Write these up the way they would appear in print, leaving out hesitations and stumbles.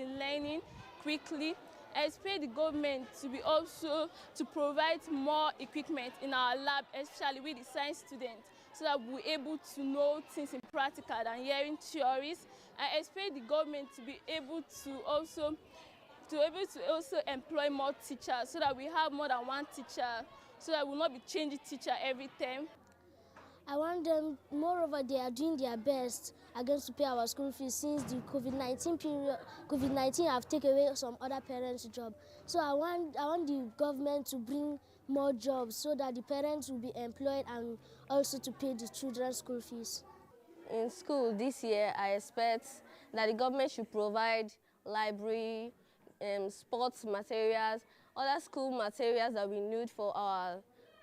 in learning quickly. I expect the government to be also to provide more equipment in our lab, especially with the science students, so that we're able to know things in practical than hearing theories. I expect the government to be able to also employ more teachers, so that we have more than one teacher, so that we'll not be changing teacher every term. I want them, moreover, they are doing their best against to pay our school fees since the COVID-19 period. COVID-19 have taken away some other parents' job. So I want the government to bring more jobs so that the parents will be employed and also to pay the children's school fees. In school this year, I expect that the government should provide library, sports materials, other school materials that we need for our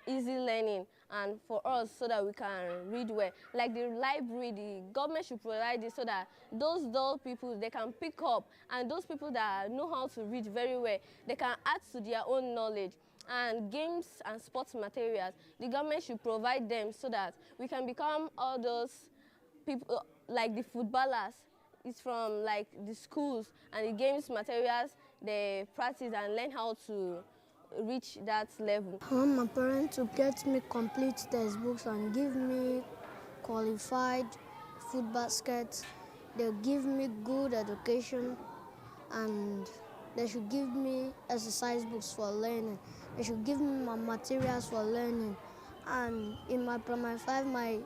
easy learning and for us so that we can read well. Like the library, the government should provide it so that those dull people, they can pick up, and those people that know how to read very well, they can add to their own knowledge. And games and sports materials, the government should provide them so that we can become all those people like the footballers. It's from like the schools and the games materials they practice and learn how to reach that level. I want my parents to get me complete textbooks and give me qualified food baskets. They'll give me good education, and they should give me exercise books for learning. They should give me my materials for learning. And in my primary 5, my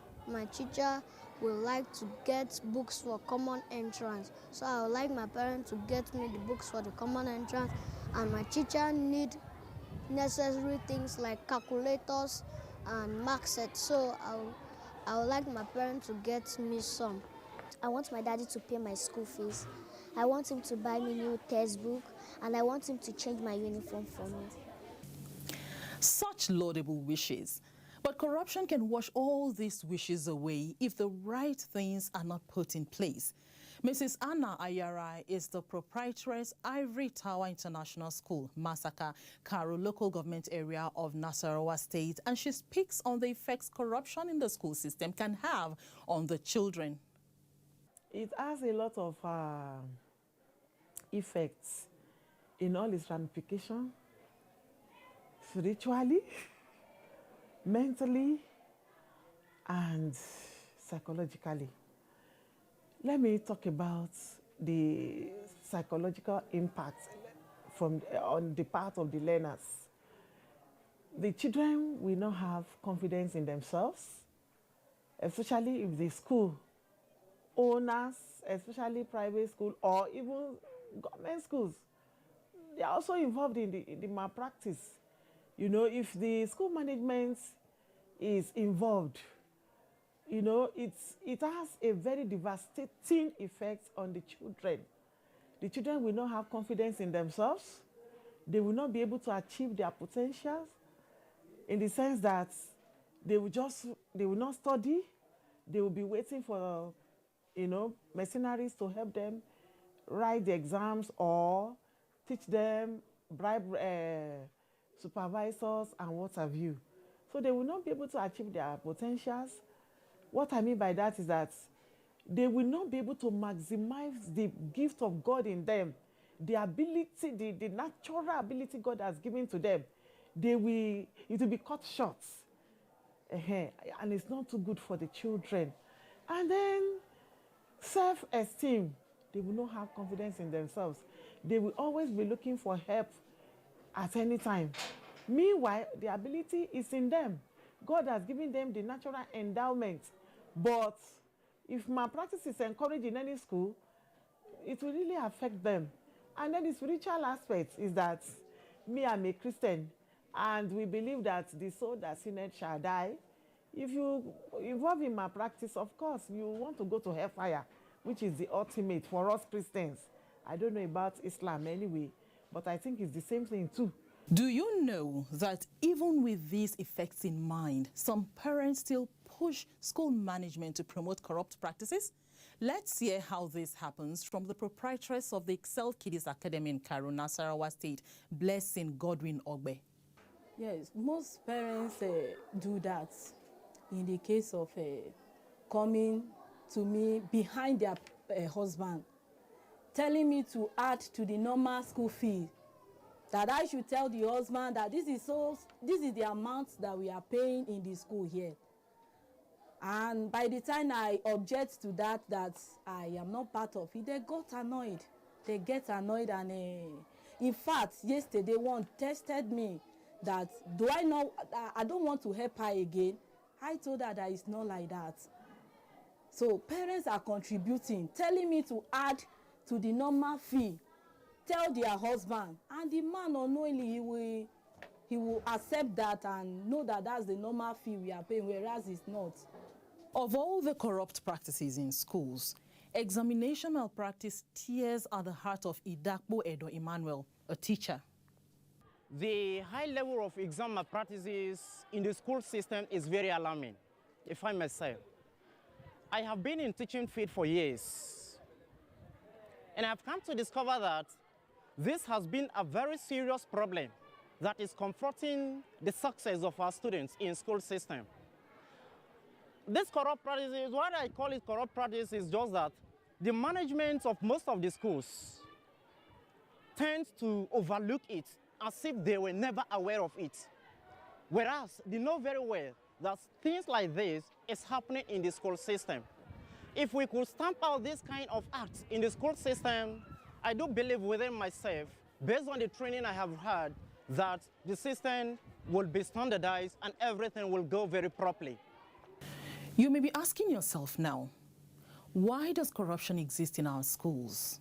teacher would like to get books for common entrance. So I would like my parents to get me the books for the common entrance, and my teacher need necessary things like calculators and mark sets. So I would like my parents to get me some. I want my daddy to pay my school fees. I want him to buy me new textbook, and I want him to change my uniform for me. Such laudable wishes. But corruption can wash all these wishes away if the right things are not put in place. Mrs. Anna Ayara is the proprietress, Ivory Tower International School, Masaka, Karo local government area of Nasarawa State, and she speaks on the effects corruption in the school system can have on the children. It has a lot of effects in all its ramifications, spiritually, mentally, and psychologically. Let me talk about the psychological impact on the part of the learners. The children will not have confidence in themselves, especially if the school owners, especially private school or even government schools, they are also involved in the malpractice. You know, if the school management is involved, you know, it has a very devastating effect on the children. The children will not have confidence in themselves. They will not be able to achieve their potentials in the sense that they will not study. They will be waiting for, you know, mercenaries to help them write the exams or teach them, bribe supervisors and what have you. So they will not be able to achieve their potentials. What I mean by that is that they will not be able to maximize the gift of God in them, the ability, the natural ability God has given to them. It will be cut short. And it's not too good for the children. And then self-esteem, they will not have confidence in themselves. They will always be looking for help at any time. Meanwhile, the ability is in them. God has given them the natural endowment. But if malpractice is encouraged in any school, it will really affect them. And then the spiritual aspect is that me, I'm a Christian, and we believe that the soul that sinned shall die. If you involve in malpractice, of course, you want to go to hellfire, which is the ultimate for us Christians. I don't know about Islam anyway, but I think it's the same thing too. Do you know that even with these effects in mind, some parents still push school management to promote corrupt practices? Let's hear how this happens from the proprietress of the Excel Kiddies Academy in Karo, Nasarawa State, Blessing Godwin Ogbe. Yes, most parents do that in the case of coming to me behind their husband, telling me to add to the normal school fee, that I should tell the husband that this is the amount that we are paying in the school here. And by the time I object to that I am not part of it, they got annoyed. They get annoyed, and in fact, yesterday one tested me that I don't want to help her again. I told her that it's not like that. So parents are contributing, telling me to add to the normal fee, tell their husband, and the man unknowingly he will accept that and know that that's the normal fee we are paying, whereas it's not. Of all the corrupt practices in schools, examination malpractice tears at the heart of Idakbo Edo Emmanuel, a teacher. The high level of exam malpractices in the school system is very alarming, if I may say. I have been in teaching field for years, and I've come to discover that this has been a very serious problem that is confronting the success of our students in school system. This corrupt practice, what I call it corrupt practice, is just that the management of most of the schools tend to overlook it as if they were never aware of it. Whereas they know very well that things like this is happening in the school system. If we could stamp out this kind of acts in the school system, I do believe within myself, based on the training I have had, that the system will be standardized and everything will go very properly. You may be asking yourself now, why does corruption exist in our schools?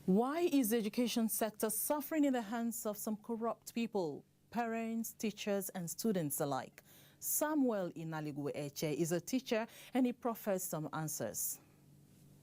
Why is the education sector suffering in the hands of some corrupt people, parents, teachers, and students alike? Samuel Inaligwe Eche is a teacher, and he proffers some answers.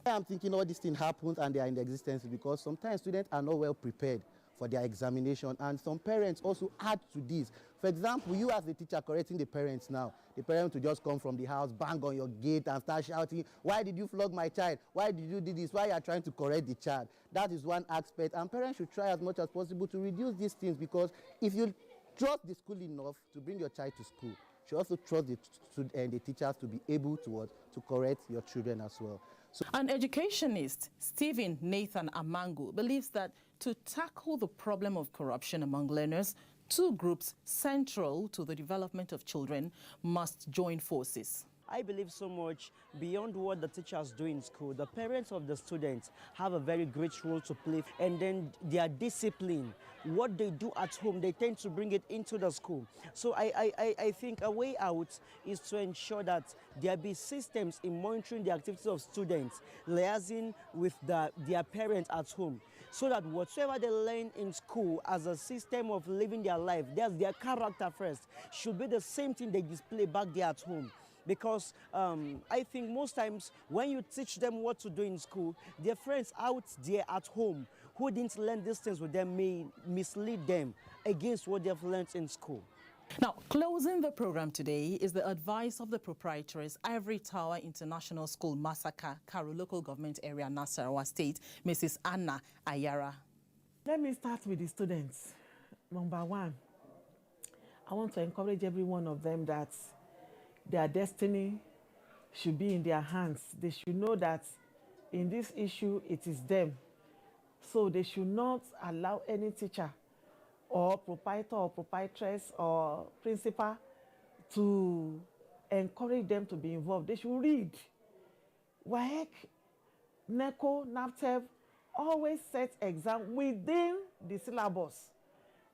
I'm thinking all these things happen and they are in existence because sometimes students are not well prepared for their examination, and some parents also add to this. For example, you as the teacher correcting the parents now, the parents will just come from the house, bang on your gate and start shouting, why did you flog my child? Why did you do this? Why are you trying to correct the child? That is one aspect, and parents should try as much as possible to reduce these things, because if you trust the school enough to bring your child to school, you should also trust the teachers to be able to correct your children as well. So, an educationist, Stephen Nathan Amangu, believes that to tackle the problem of corruption among learners, two groups central to the development of children must join forces. I believe so much beyond what the teachers do in school. The parents of the students have a very great role to play, and then their discipline, what they do at home, they tend to bring it into the school. So I think a way out is to ensure that there be systems in monitoring the activities of students, liaising with their parents at home, so that whatever they learn in school as a system of living their life, there's their character first, should be the same thing they display back there at home. Because I think most times when you teach them what to do in school, their friends out there at home who didn't learn these things with them may mislead them against what they've learned in school. Now, closing the program today is the advice of the proprietress, Ivory Tower International School, Masaka, Karu Local Government Area, Nasarawa State, Mrs. Anna Ayara. Let me start with the students. Number one, I want to encourage every one of them that their destiny should be in their hands. They should know that in this issue, it is them. So they should not allow any teacher or proprietor or proprietress or principal to encourage them to be involved. They should read. WAEC, NECO, NAPTEP always set exam within the syllabus.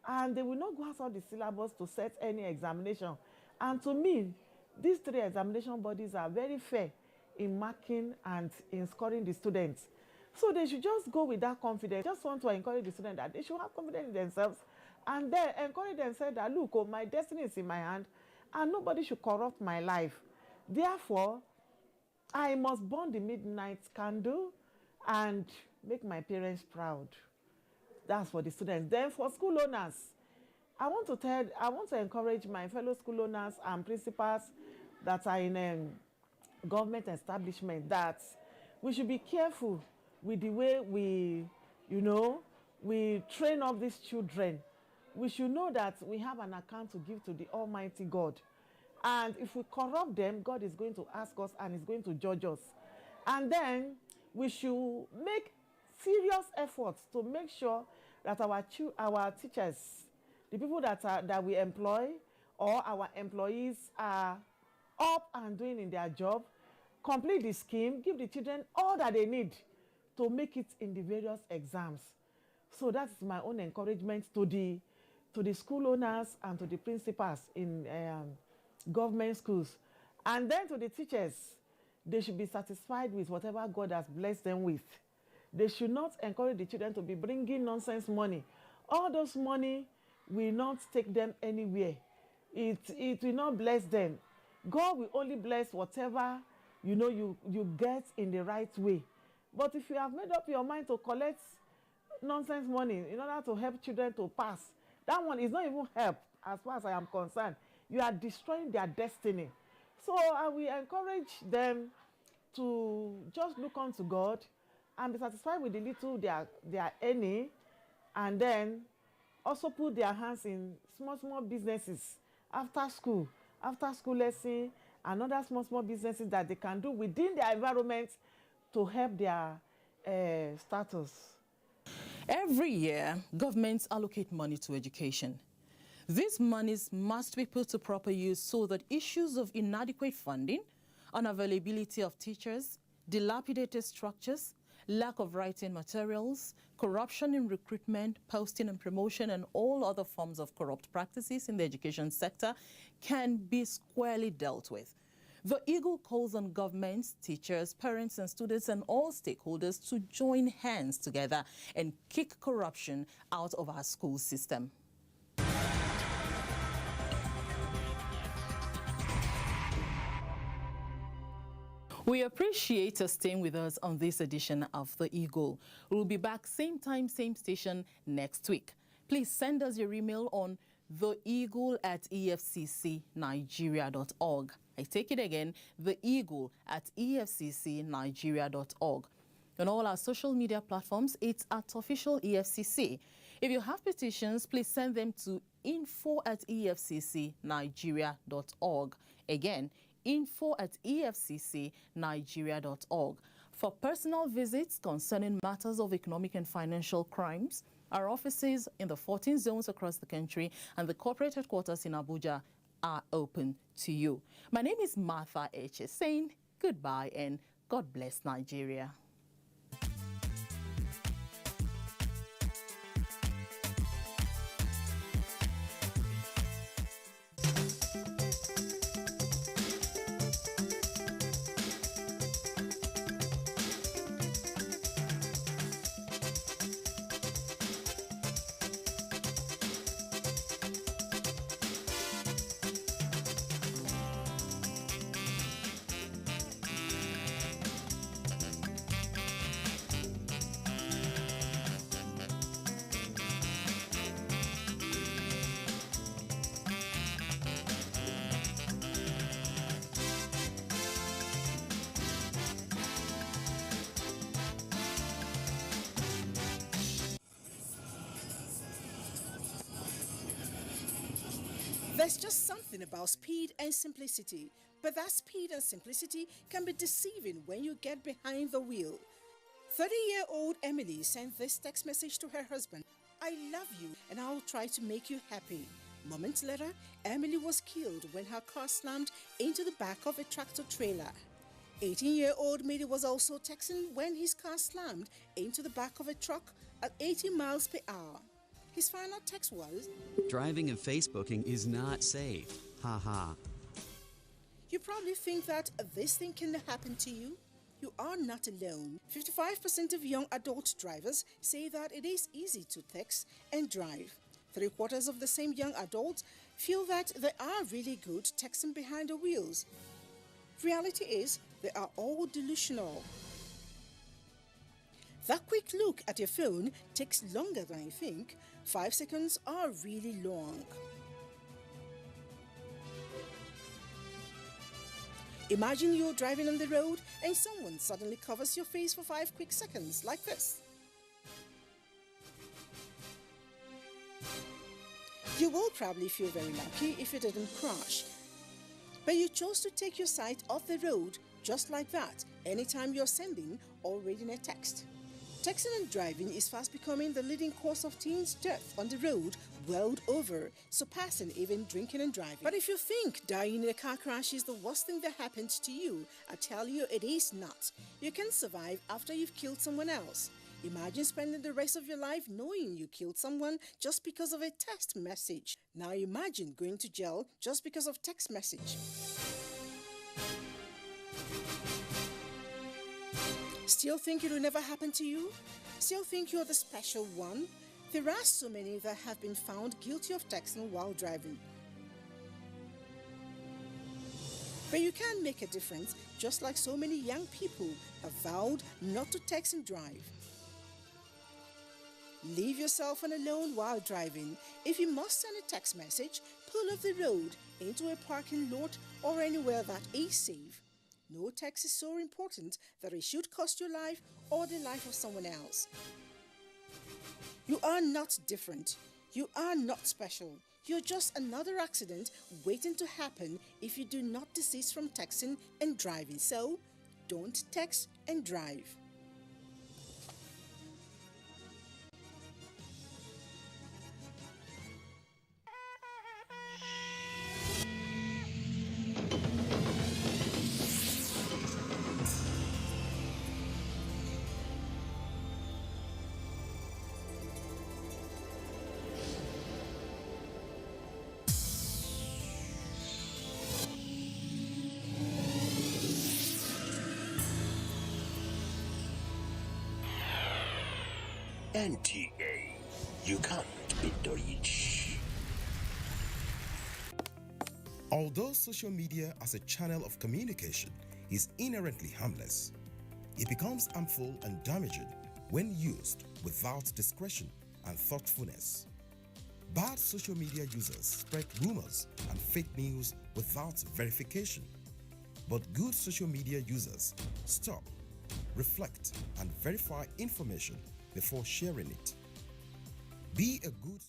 And they will not go outside the syllabus to set any examination. And to me, these three examination bodies are very fair in marking and in scoring the students. So they should just go with that confidence. Just want to encourage the students that they should have confidence in themselves, and then encourage themselves that, look, oh, my destiny is in my hand and nobody should corrupt my life. Therefore, I must burn the midnight candle and make my parents proud. That's for the students. Then for school owners, I want to encourage my fellow school owners and principals that are in a government establishment that we should be careful with the way we train up these children. We should know that we have an account to give to the Almighty God. And if we corrupt them, God is going to ask us and is going to judge us. And then we should make serious laborious efforts to make sure that our teachers, the people that we employ or our employees are up and doing in their job, complete the scheme, give the children all that they need to make it in the various exams. So that's my own encouragement to the school owners and to the principals in government schools. And then to the teachers, they should be satisfied with whatever God has blessed them with. They should not encourage the children to be bringing nonsense money. All those money will not take them anywhere. It will not bless them. God will only bless whatever you get in the right way. But if you have made up your mind to collect nonsense money in order to help children to pass, that one is not even help as far as I am concerned. You are destroying their destiny. So I will encourage them to just look unto God and be satisfied with the little they are earning, and then also put their hands in small businesses after school lesson, and other small businesses that they can do within their environment to help their status. Every year, governments allocate money to education. These monies must be put to proper use so that issues of inadequate funding, unavailability of teachers, dilapidated structures, lack of writing materials, corruption in recruitment, posting and promotion, and all other forms of corrupt practices in the education sector can be squarely dealt with. The Eagle calls on governments, teachers, parents and students and all stakeholders to join hands together and kick corruption out of our school system. We appreciate you staying with us on this edition of The Eagle. We'll be back same time, same station next week. Please send us your email on theeagle@efccnigeria.org. I take it again, theeagle@efccnigeria.org. On all our social media platforms, it's at official EFCC. If you have petitions, please send them to info@efccnigeria.org. Again, info@efccnigeria.org. For personal visits concerning matters of economic and financial crimes, our offices in the 14 zones across the country and the corporate headquarters in Abuja are open to you. My name is Martha Eche, saying goodbye and God bless Nigeria. There's just something about speed and simplicity, but that speed and simplicity can be deceiving when you get behind the wheel. 30-year-old Emily sent this text message to her husband: "I love you and I'll try to make you happy." Moments later, Emily was killed when her car slammed into the back of a tractor trailer. 18-year-old Midi was also texting when his car slammed into the back of a truck at 80 miles per hour. His final text was, "Driving and Facebooking is not safe. Ha ha." You probably think that this thing can happen to you. You are not alone. 55% of young adult drivers say that it is easy to text and drive. 3/4 of the same young adults feel that they are really good texting behind the wheels. Reality is, they are all delusional. That quick look at your phone takes longer than you think. 5 seconds are really long. Imagine you're driving on the road and someone suddenly covers your face for 5 quick seconds, like this. You will probably feel very lucky if you didn't crash. But you chose to take your sight off the road just like that anytime you're sending or reading a text. Texting and driving is fast becoming the leading cause of teens' death on the road world over, surpassing even drinking and driving. But if you think dying in a car crash is the worst thing that happened to you, I tell you it is not. You can survive after you've killed someone else. Imagine spending the rest of your life knowing you killed someone just because of a text message. Now imagine going to jail just because of text message. Still think it will never happen to you? Still think you're the special one? There are so many that have been found guilty of texting while driving. But you can make a difference, just like so many young people have vowed not to text and drive. Leave your cell phone alone while driving. If you must send a text message, pull off the road into a parking lot or anywhere that is safe. No text is so important that it should cost your life or the life of someone else. You are not different. You are not special. You're just another accident waiting to happen if you do not desist from texting and driving. So, don't text and drive. NTA, you can't beat the rich. Although social media as a channel of communication is inherently harmless, it becomes harmful and damaging when used without discretion and thoughtfulness. Bad social media users spread rumors and fake news without verification. But good social media users stop, reflect, and verify information before sharing it. Be a good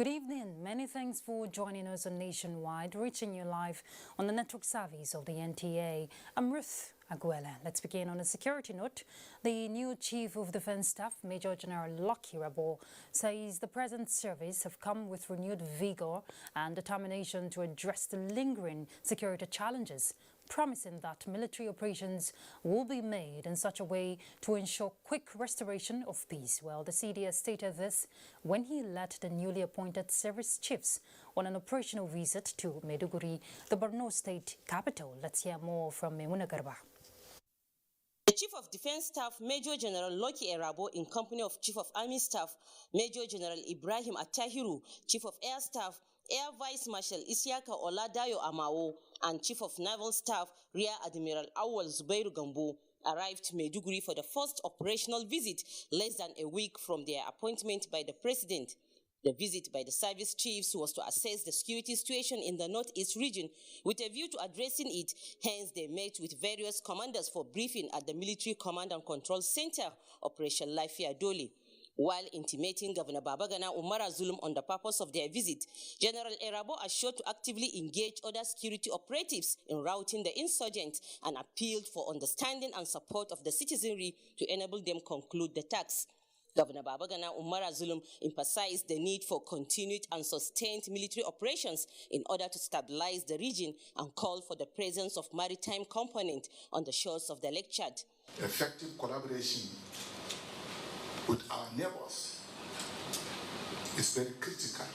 Good evening. Many thanks for joining us on Nationwide, reaching you live on the network service of the NTA. I'm Ruth Aguela. Let's begin on a security note. The new Chief of Defence Staff, Major General Lucky Rabo, says the present service have come with renewed vigour and determination to address the lingering security challenges, promising that military operations will be made in such a way to ensure quick restoration of peace. Well, the CDS stated this when he led the newly appointed service chiefs on an operational visit to Maiduguri, the Borno state capital. Let's hear more from Memuna Garba. The Chief of Defence Staff, Major General Lucky Rabo, in company of Chief of Army Staff, Major General Ibrahim Attahiru, Chief of Air Staff, Air Vice Marshal Isiaka Oladayo Amao, and Chief of Naval Staff, Rear Admiral Awal Zubairu Gambo, arrived Maiduguri for the first operational visit less than a week from their appointment by the President. The visit by the service chiefs was to assess the security situation in the Northeast region with a view to addressing it. Hence, they met with various commanders for briefing at the Military Command and Control Center, Operation Lafia Dole. While intimating Governor Babagana Umara Zulum on the purpose of their visit, General Erabo assured to actively engage other security operatives in routing the insurgents and appealed for understanding and support of the citizenry to enable them conclude the task. Governor Babagana Umara Zulum emphasized the need for continued and sustained military operations in order to stabilize the region and called for the presence of maritime component on the shores of the Lake Chad. Effective collaboration with our neighbors is very critical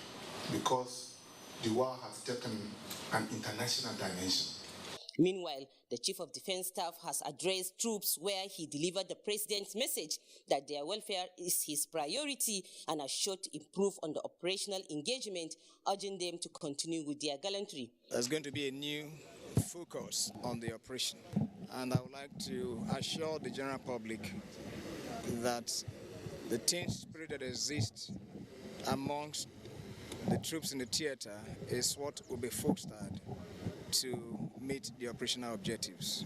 because the war has taken an international dimension. Meanwhile, the Chief of Defense Staff has addressed troops where he delivered the president's message that their welfare is his priority and assured to improve on the operational engagement, urging them to continue with their gallantry. There's going to be a new focus on the operation, and I would like to assure the general public that the team spirit that exists amongst the troops in the theater is what will be fostered to meet the operational objectives.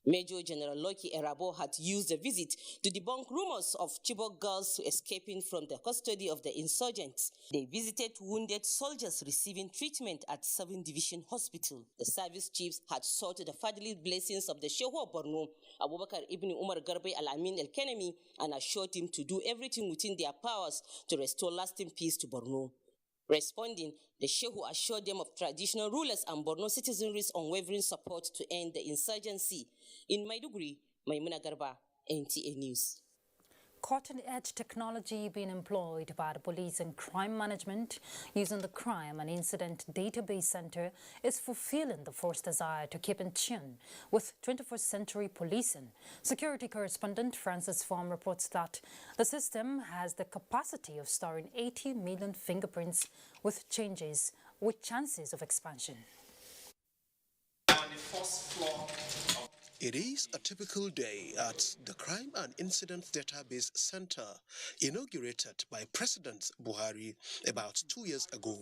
Major General Loki Erabo had used the visit to debunk rumors of Chibok girls escaping from the custody of the insurgents. They visited wounded soldiers receiving treatment at 7 Division Hospital. The service chiefs had sought the fatherly blessings of the Shehu of Borno, Abubakar Ibn Umar Garbe Al-Amin El-Kenemi, and assured him to do everything within their powers to restore lasting peace to Borno. Responding, the Shehu assured them of traditional rulers and Borno citizenry's unwavering support to end the insurgency. In Maiduguri, Maimuna Garba, NTA News. Cutting-edge technology being employed by the Police and Crime Management using the Crime and Incident Database Center is fulfilling the force's desire to keep in tune with 21st century policing. Security correspondent Francis Form reports that the system has the capacity of storing 80 million fingerprints with chances of expansion. On the first floor. It is a typical day at the Crime and Incident Database Center, inaugurated by President Buhari about 2 years ago.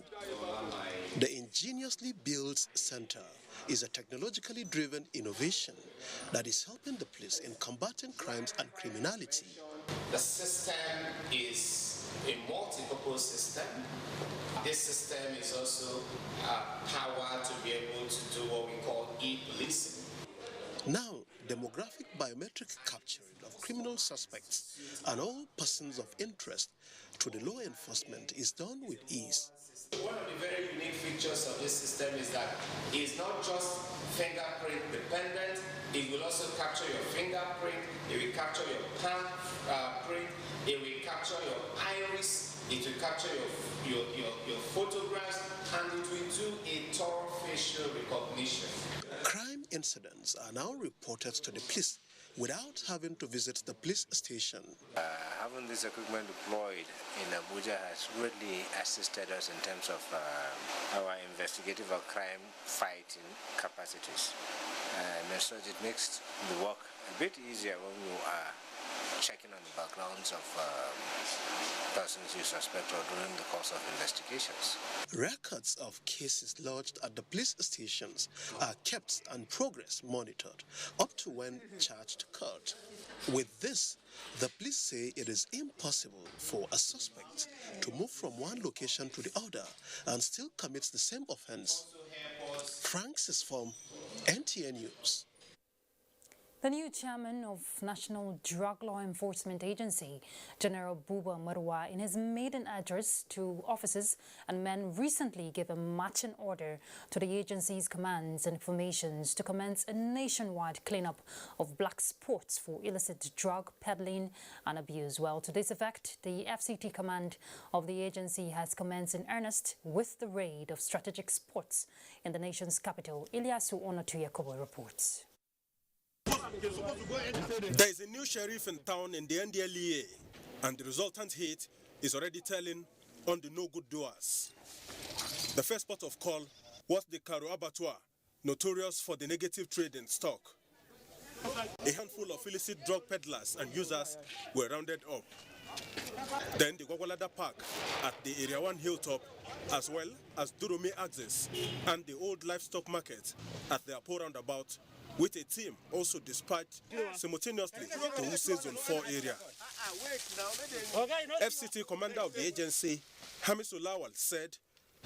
The ingeniously built center is a technologically driven innovation that is helping the police in combating crimes and criminality. The system is a multi-purpose system. This system is also powered to be able to do what we call e-policing. Now, demographic biometric capturing of criminal suspects and all persons of interest to the law enforcement is done with ease. One of the very unique features of this system is that it's not just fingerprint dependent, it will also capture your fingerprint, it will capture your palm print, it will capture your iris, it will capture your photographs, and it will do a thorough facial recognition. Crime incidents are now reported to the police without having to visit the police station. Having this equipment deployed in Abuja has really assisted us in terms of our investigative or crime fighting capacities. And so it makes the work a bit easier when you are checking on the backgrounds of persons you suspect or during the course of investigations. Records of cases lodged at the police stations are kept and progress monitored up to when charged to court. With this, the police say it is impossible for a suspect to move from one location to the other and still commit the same offense. Francis Form, NTA News. The new chairman of National Drug Law Enforcement Agency, General Buba Marwa, in his maiden address to officers and men recently gave a marching order to the agency's commands and formations to commence a nationwide cleanup of black spots for illicit drug peddling and abuse. Well, to this effect, the FCT command of the agency has commenced in earnest with the raid of strategic spots in the nation's capital. Ilyasu Onotu Yakobo reports. There is a new sheriff in town in the NDLEA, and the resultant hit is already telling on the no-good doers. The first port of call was the Karo Abattoir, notorious for the negative trade in stock. A handful of illicit drug peddlers and users were rounded up. Then the Gwagwalada Park at the Area 1 hilltop, as well as Durumi Axis and the old livestock market at the Apo roundabout, with a team also dispatched simultaneously to Wuse Zone 4 area. FCT commander of the agency, Hamisu Lawal, said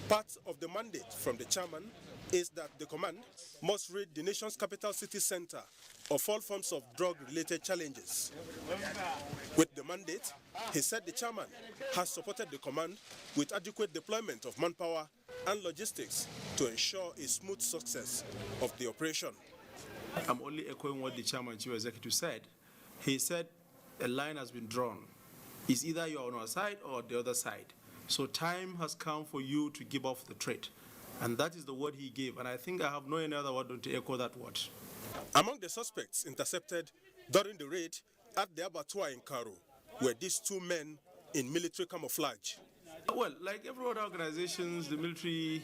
part of the mandate from the chairman is that the command must rid the nation's capital city center of all forms of drug-related challenges. With the mandate, he said the chairman has supported the command with adequate deployment of manpower and logistics to ensure a smooth success of the operation. I'm only echoing what the chairman chief executive said. He said a line has been drawn. It's either you're on our side or the other side. So time has come for you to give off the trade. And that is the word he gave. And I think I have no any other word to echo that word. Among the suspects intercepted during the raid at the abattoir in Karo were these two men in military camouflage. Well, like every other organizations, the military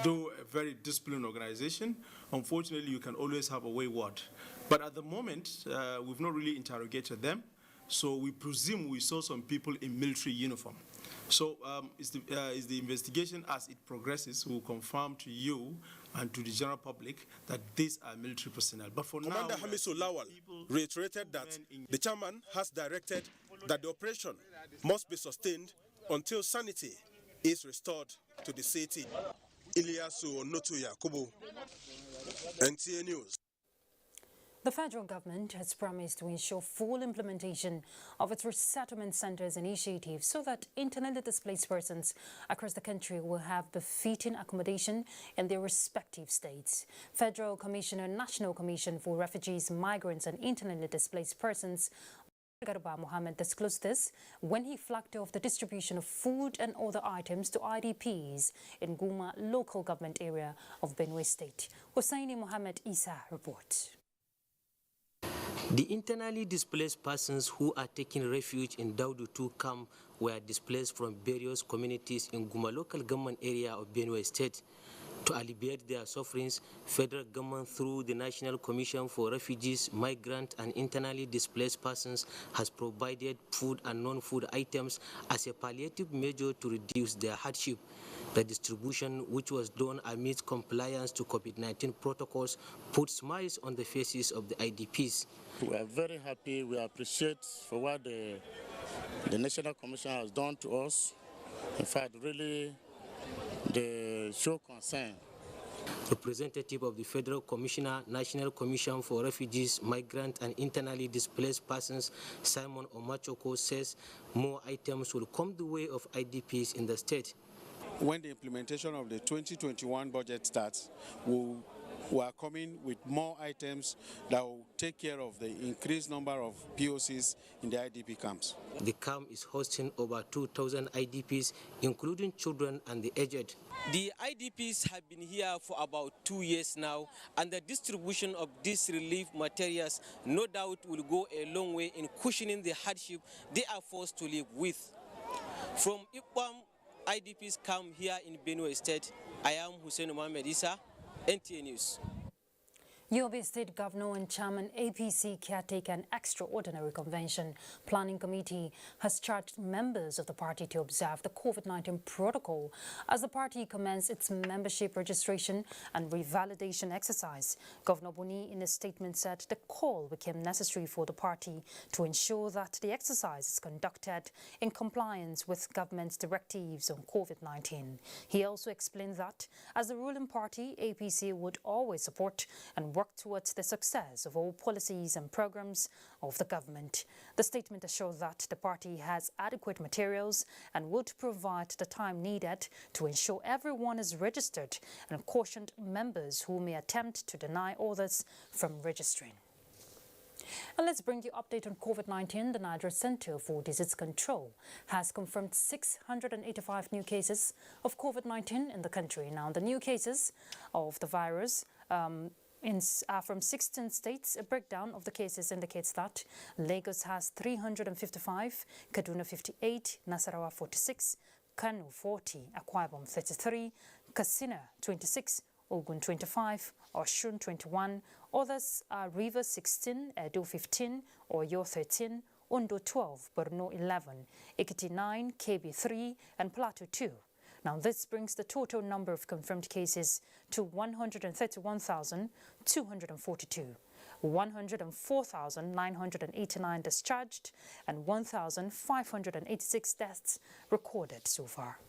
do a very disciplined organization. Unfortunately, you can always have a wayward. But at the moment, we've not really interrogated them. So we presume we saw some people in military uniform. So is the investigation as it progresses will confirm to you and to the general public that these are military personnel. But for Commander now, Hamisu Lawal reiterated that the chairman has directed that the operation must be sustained until sanity is restored to the city. Ilyasu Onotu Yakubu, NTA News. The federal government has promised to ensure full implementation of its resettlement centers initiative so that internally displaced persons across the country will have befitting accommodation in their respective states. Federal Commissioner, National Commission for Refugees, Migrants and Internally Displaced Persons, Garba Mohammed disclosed this when he flagged off the distribution of food and other items to IDPs in Guma local government area of Benue State. Hosseini Mohammed Isa reports. The internally displaced persons who are taking refuge in Daudu 2 camp were displaced from various communities in Guma local government area of Benue State. To alleviate their sufferings, federal government through the National Commission for Refugees, Migrants and Internally Displaced Persons has provided food and non-food items as a palliative measure to reduce their hardship. The distribution, which was done amidst compliance to COVID-19 protocols, put smiles on the faces of the IDPs. We are very happy. We appreciate for what the National Commission has done to us. In fact, really, they show concern. Representative of the Federal Commissioner, National Commission for Refugees, Migrants and Internally Displaced Persons, Simon Omachoko, says more items will come the way of IDPs in the state. When the implementation of the 2021 budget starts, we are coming with more items that will take care of the increased number of POCs in the IDP camps. The camp is hosting over 2,000 IDPs, including children and the aged. The IDPs have been here for about 2 years now, and the distribution of these relief materials no doubt will go a long way in cushioning the hardship they are forced to live with. From Ipam IDPs camp here in Benue State, I am Hussein Mohammed Isa, NTA News. Yobe State Governor and Chairman APC Caretaker and Extraordinary Convention Planning Committee has charged members of the party to observe the COVID-19 protocol as the party commenced its membership registration and revalidation exercise. Governor Buni in a statement said the call became necessary for the party to ensure that the exercise is conducted in compliance with government's directives on COVID-19. He also explained that as the ruling party, APC would always support and work towards the success of all policies and programs of the government. The statement assured that the party has adequate materials and would provide the time needed to ensure everyone is registered, and cautioned members who may attempt to deny others from registering. And let's bring you update on COVID-19. The Nigeria Center for Disease Control has confirmed 685 new cases of COVID-19 in the country. Now, the new cases of the virus from 16 states. A breakdown of the cases indicates that Lagos has 355, Kaduna 58, Nasarawa 46, Kano 40, Akwa Ibom 33, Katsina 26, Ogun 25, Osun 21. Others are Rivers 16, Edo 15, Oyo 13, Ondo 12, Borno 11, Ekiti 9, Kebbi 3, and Plateau 2. Now, this brings the total number of confirmed cases to 131,242, 104,989 discharged, and 1,586 deaths recorded so far.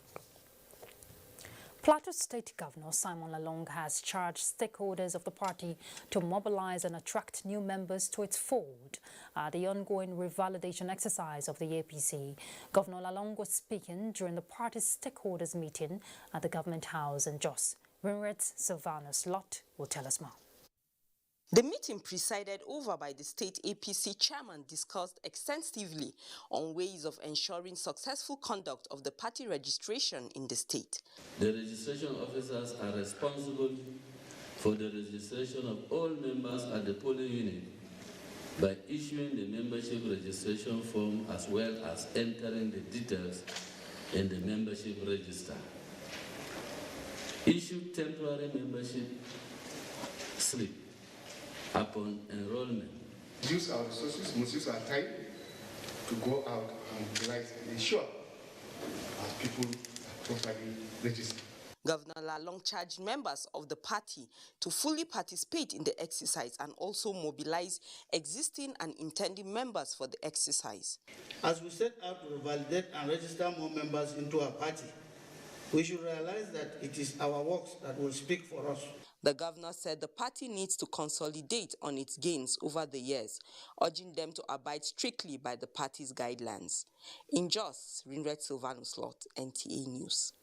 Plateau State Governor Simon Lalong has charged stakeholders of the party to mobilize and attract new members to its fold at the ongoing revalidation exercise of the APC. Governor Lalong was speaking during the party's stakeholders meeting at the Government House in Jos. Winret's Sylvanus Lott will tell us more. The meeting presided over by the state APC chairman discussed extensively on ways of ensuring successful conduct of the party registration in the state. The registration officers are responsible for the registration of all members at the polling unit by issuing the membership registration form as well as entering the details in the membership register. Issue temporary membership slip upon enrollment. Use our resources, must use our time to go out and mobilize and ensure that people are properly registered. Governor Lalong charged members of the party to fully participate in the exercise and also mobilize existing and intending members for the exercise. As we set out to validate and register more members into our party, we should realize that it is our works that will speak for us. The governor said the party needs to consolidate on its gains over the years, urging them to abide strictly by the party's guidelines. In Jos, Rinret Silvanus-Lot, NTA News.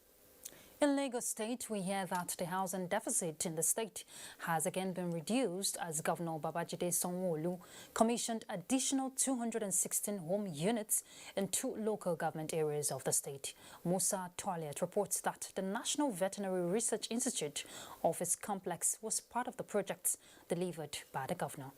In Lagos State, we hear that the housing deficit in the state has again been reduced as Governor Babajide Sanwo-Olu commissioned additional 216 home units in 2 local government areas of the state. Musa Toilet reports that the National Veterinary Research Institute office complex was part of the projects delivered by the governor.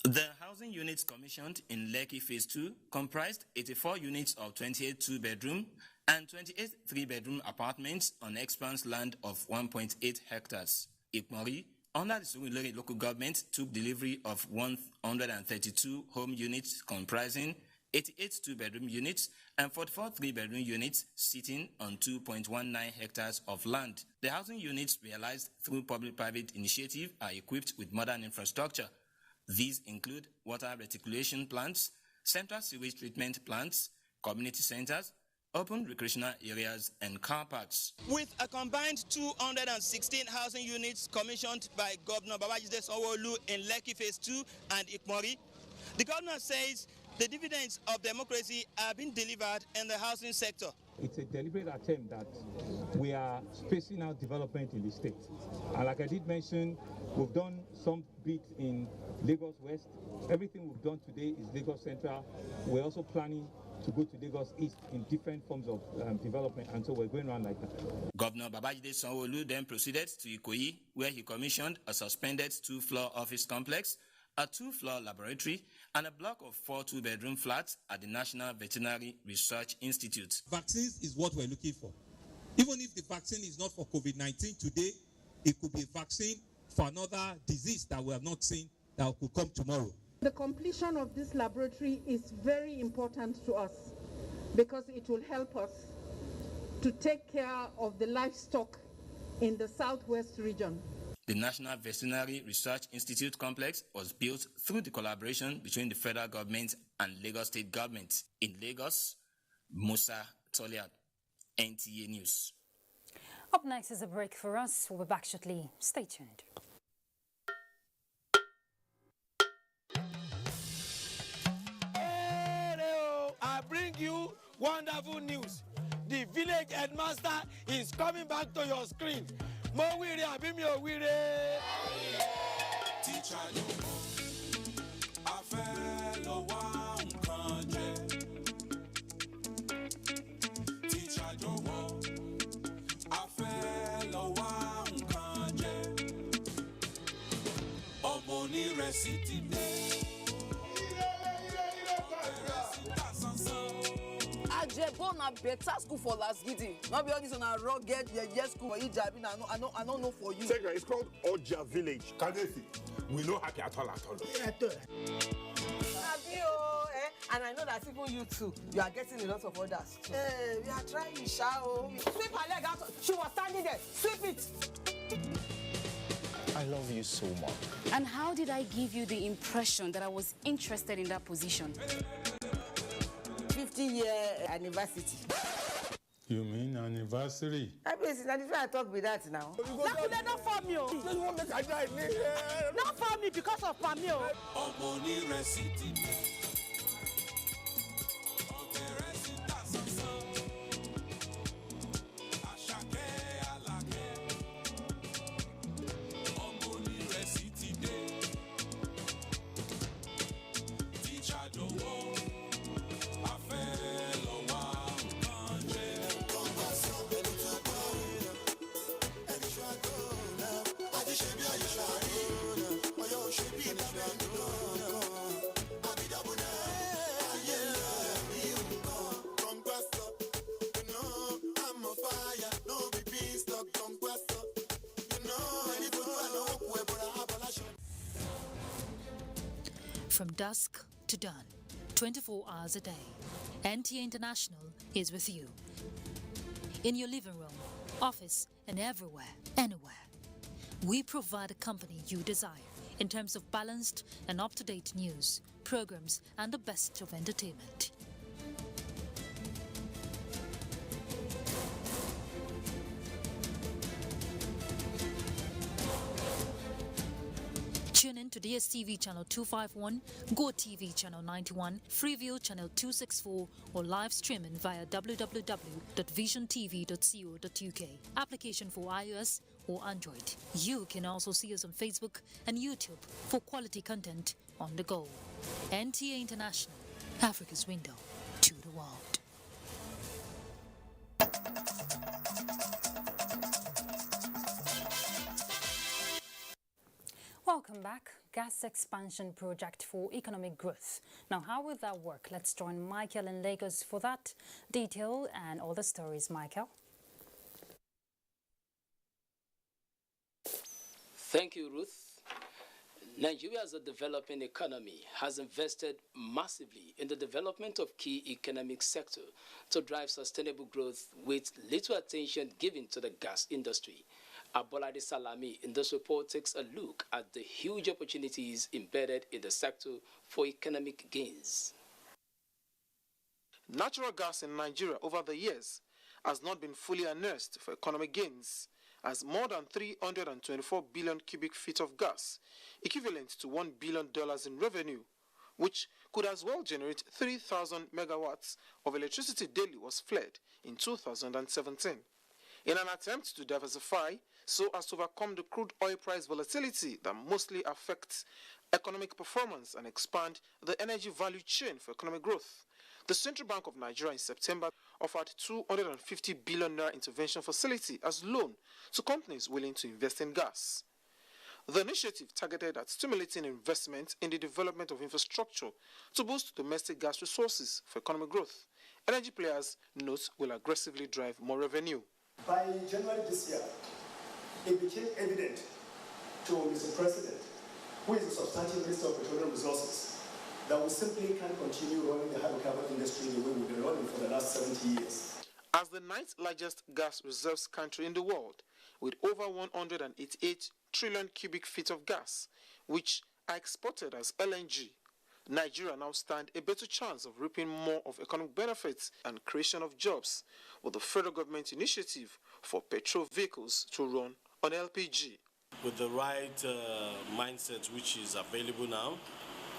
The housing units commissioned in Lekki Phase 2 comprised 84 units of 28 2-bedroom and 28 3-bedroom apartments on expanse land of 1.8 hectares. Ikmori, under the Surulere local government, took delivery of 132 home units comprising 88 2-bedroom units and 44 3-bedroom units sitting on 2.19 hectares of land. The housing units realized through public-private initiative are equipped with modern infrastructure. These include water reticulation plants, central sewage treatment plants, community centers, open recreational areas and car parks. With a combined 216 housing units commissioned by Governor Babajide Sanwo-Olu in Lekki Phase 2 and Ikmori, the governor says the dividends of democracy are being delivered in the housing sector. It's a deliberate attempt that we are spacing out development in the state. And like I did mention, we've done some bits in Lagos West. Everything we've done today is Lagos Central. We're also planning to go to Lagos East in different forms of development, and so we're going around like that. Governor Babajide Sanwo-Olu then proceeded to Ikoyi, where he commissioned a suspended 2-floor office complex, a 2-floor laboratory, and a block of 4 2-bedroom flats at the National Veterinary Research Institute. Vaccines is what we're looking for. Even if the vaccine is not for COVID-19 today, it could be a vaccine for another disease that we have not seen that could come tomorrow. The completion of this laboratory is very important to us because it will help us to take care of the livestock in the southwest region. The National Veterinary Research Institute complex was built through the collaboration between the federal government and Lagos State government. In Lagos, Musa Toliat, NTA News. Up next is a break for us. We'll be back shortly. Stay tuned. I bring you wonderful news. The village headmaster is coming back to your screen. Mo wire abi mi o wire. Teacher yo a fẹ́ lọ wá nǹkan jẹ. Teacher yo a fẹ́ lọ wá nǹkan jẹ. Ọmọ onírẹsì ti dé. Ajebo na better school for last gidi. Not be all this on a rugged school for Hijab. I don't know for you. Second, it's called Oja Village. Kadesi. We know happy at all. And I know that even you too, you are getting a lot of orders too. We are trying, Shao. Sweep her leg out. She was standing there. Sweep it. I love you so much. And how did I give you the impression that I was interested in that position? 50-year anniversary. You mean anniversary? I mean, I talk with that now. Not for me. Not for me because of Pamio. from dusk to dawn, 24 hours a day. NTA International is with you. In your living room, office, and everywhere, anywhere. We provide a company you desire in terms of balanced and up-to-date news, programs, and the best of entertainment. Tune in to DSTV channel 251, GoTV channel 91, Freeview channel 264, or live streaming via www.visiontv.co.uk. Application for iOS or Android. You can also see us on Facebook and YouTube for quality content on the go. NTA International, Africa's window to the world. Welcome back. Gas expansion project for economic growth. Now, how will that work? Let's join Michael in Lagos for that detail and all the stories. Michael. Thank you, Ruth. Nigeria, as a developing economy, has invested massively in the development of key economic sector to drive sustainable growth with little attention given to the gas industry. Abolade Salami in this report takes a look at the huge opportunities embedded in the sector for economic gains. Natural gas in Nigeria over the years has not been fully harnessed for economic gains, as more than 324 billion cubic feet of gas, equivalent to $1 billion in revenue, which could as well generate 3,000 megawatts of electricity daily, was fled in 2017. In an attempt to diversify so as to overcome the crude oil price volatility that mostly affects economic performance and expand the energy value chain for economic growth, the Central Bank of Nigeria in September offered 250 billion naira intervention facility as loan to companies willing to invest in gas. The initiative targeted at stimulating investment in the development of infrastructure to boost domestic gas resources for economic growth. Energy players note will aggressively drive more revenue. By January this year, it became evident to Mr. President, who is the substantive Minister of Petroleum Resources, that we simply can't continue running the hydrocarbon industry the way we've been running for the last 70 years. As the ninth largest gas reserves country in the world, with over 188 trillion cubic feet of gas, which are exported as LNG, Nigeria now stands a better chance of reaping more of economic benefits and creation of jobs with the federal government initiative for petrol vehicles to run on LPG. With the right mindset which is available now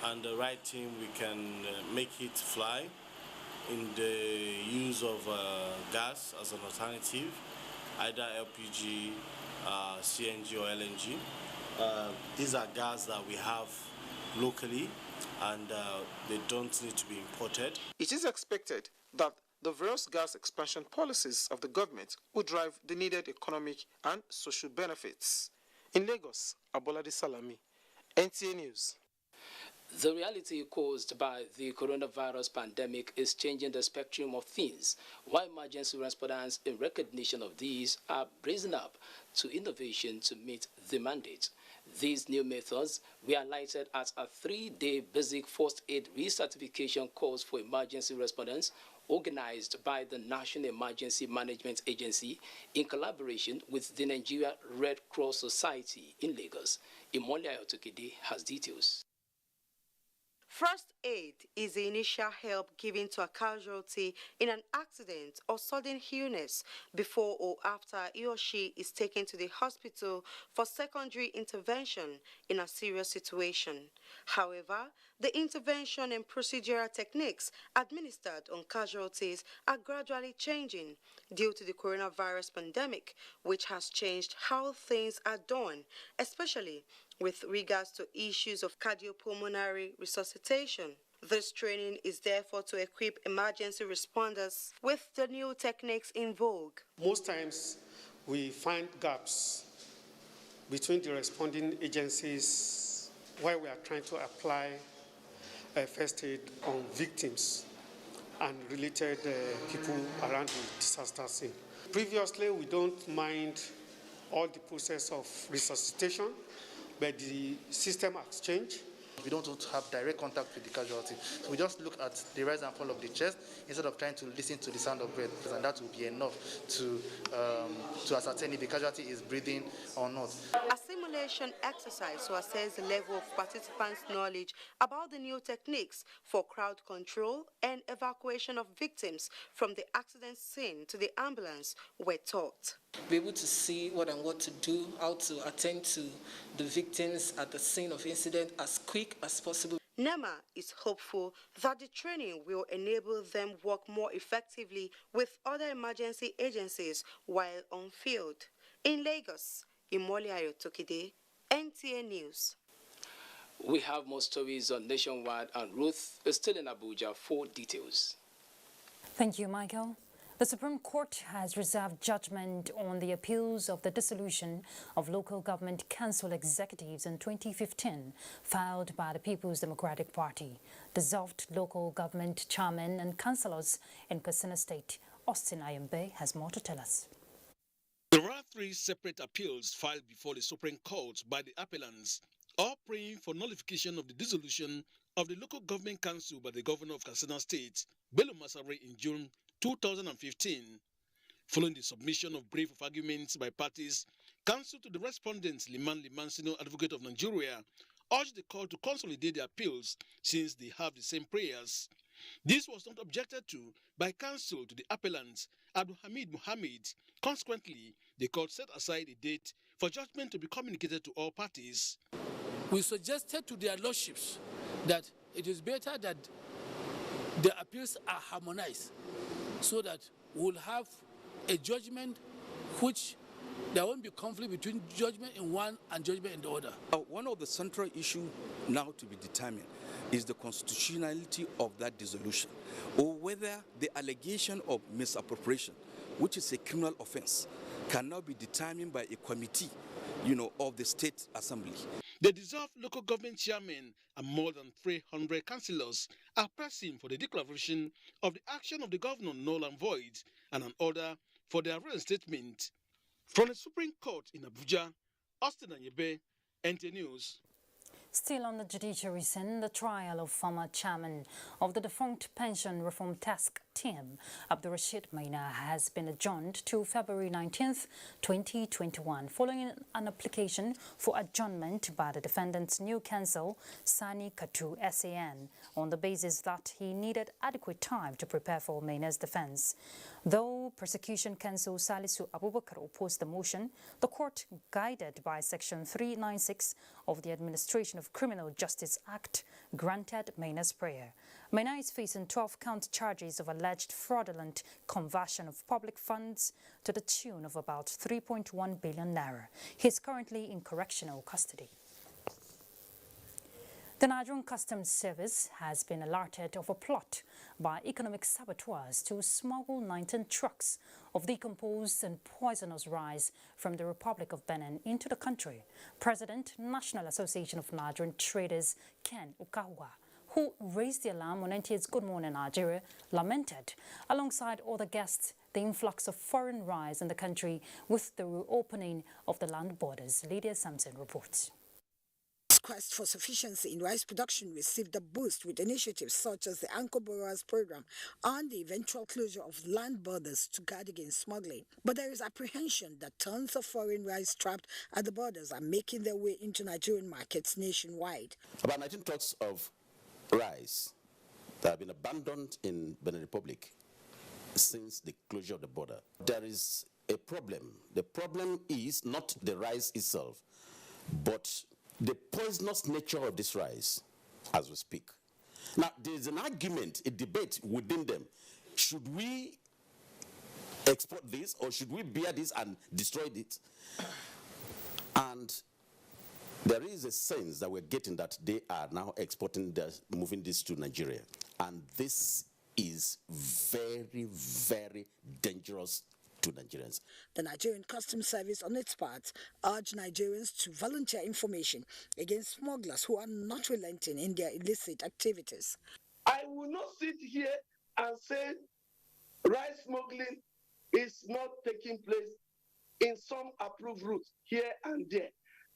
and the right team, we can make it fly in the use of gas as an alternative, either LPG, CNG or LNG. These are gas that we have locally and they don't need to be imported. It is expected that the various gas expansion policies of the government will drive the needed economic and social benefits. In Lagos, Abolade Salami, NTA News. The reality caused by the coronavirus pandemic is changing the spectrum of things, while emergency responders in recognition of these are brazen up to innovation to meet the mandate. These new methods were highlighted at a 3-day basic first aid recertification course for emergency responders organized by the National Emergency Management Agency in collaboration with the Nigeria Red Cross Society in Lagos. Imole Ayotokede has details. First aid is the initial help given to a casualty in an accident or sudden illness before or after he or she is taken to the hospital for secondary intervention in a serious situation. However, the intervention and procedural techniques administered on casualties are gradually changing due to the coronavirus pandemic, which has changed how things are done, especially with regards to issues of cardiopulmonary resuscitation. This training is therefore to equip emergency responders with the new techniques in vogue. Most times we find gaps between the responding agencies while we are trying to apply first aid on victims and related people around the disaster scene. Previously, we don't mind all the process of resuscitation, but the system has changed. we don't want to have direct contact with the casualty. So we just look at the rise and fall of the chest instead of trying to listen to the sound of breath, and that will be enough to ascertain if the casualty is breathing or not. A simulation exercise to assess the level of participants' knowledge about the new techniques for crowd control and evacuation of victims from the accident scene to the ambulance were taught. Be able to see what to do, how to attend to the victims at the scene of incident as quick as possible. NEMA is hopeful that the training will enable them work more effectively with other emergency agencies while on field. In Lagos, Imoli Ayotokide, NTA News. We have more stories on Nationwide, and Ruth is still in Abuja for details. Thank you, Michael. The Supreme Court has reserved judgment on the appeals of the dissolution of local government council executives in 2015, filed by the People's Democratic Party. Dissolved local government chairmen and councillors in Katsina State, Austin Ayembe, has more to tell us. There are 3 separate appeals filed before the Supreme Court by the appellants, all praying for nullification of the dissolution of the local government council by the governor of Katsina State, Bello Masari, in June 2015. Following the submission of brief of arguments by parties, counsel to the respondents, Liman Senior Advocate of Nigeria, urged the court to consolidate the appeals since they have the same prayers. This was not objected to by counsel to the appellants, Abdul Hamid Mohammed. Consequently, the court set aside a date for judgment to be communicated to all parties. We suggested to their lordships that it is better that the appeals are harmonized so that we'll have a judgment which there won't be conflict between judgment in one and judgment in the other. One of the central issues now to be determined is the constitutionality of that dissolution, or whether the allegation of misappropriation, which is a criminal offense, can now be determined by a committee, of the State Assembly. The dissolved local government chairmen and more than 300 councillors are pressing for the declaration of the action of the governor null and void and an order for their reinstatement. From the Supreme Court in Abuja, Austin Ayebe, NTA News. Still on the judiciary scene, the trial of former chairman of the defunct Pension Reform Task Team, Abdurrashid Maina, has been adjourned to February 19th, 2021, following an application for adjournment by the defendant's new counsel, Sani Katu SAN, on the basis that he needed adequate time to prepare for Maina's defense. Though prosecution counsel Salisu Abubakar opposed the motion, the court, guided by Section 396 of the Administration of Criminal Justice Act, granted Maina's prayer. Maina is facing 12-count charges of alleged fraudulent conversion of public funds to the tune of about 3.1 billion naira. He is currently in correctional custody. The Nigerian Customs Service has been alerted of a plot by economic saboteurs to smuggle 19 trucks of decomposed and poisonous rice from the Republic of Benin into the country. President, National Association of Nigerian Traders, Ken Ukahua, who raised the alarm on NTA's Good Morning Nigeria, lamented, alongside other guests, the influx of foreign rice in the country with the reopening of the land borders. Lydia Sampson reports. Quest for sufficiency in rice production received a boost with initiatives such as the Anchor Borrowers Program and the eventual closure of land borders to guard against smuggling. But there is apprehension that tons of foreign rice trapped at the borders are making their way into Nigerian markets nationwide. About 19 trucks of rice that have been abandoned in Benin Republic since the closure of the border. There is a problem. The problem is not the rice itself, but the poisonous nature of this rice as we speak. Now, there is an argument, a debate within them. Should we export this or should we bear this and destroy it? And there is a sense that we're getting that they are now exporting, moving this to Nigeria. And this is very, very dangerous to Nigerians. The Nigerian Customs Service, on its part, urged Nigerians to volunteer information against smugglers who are not relenting in their illicit activities. I will not sit here and say rice smuggling is not taking place in some approved routes here and there.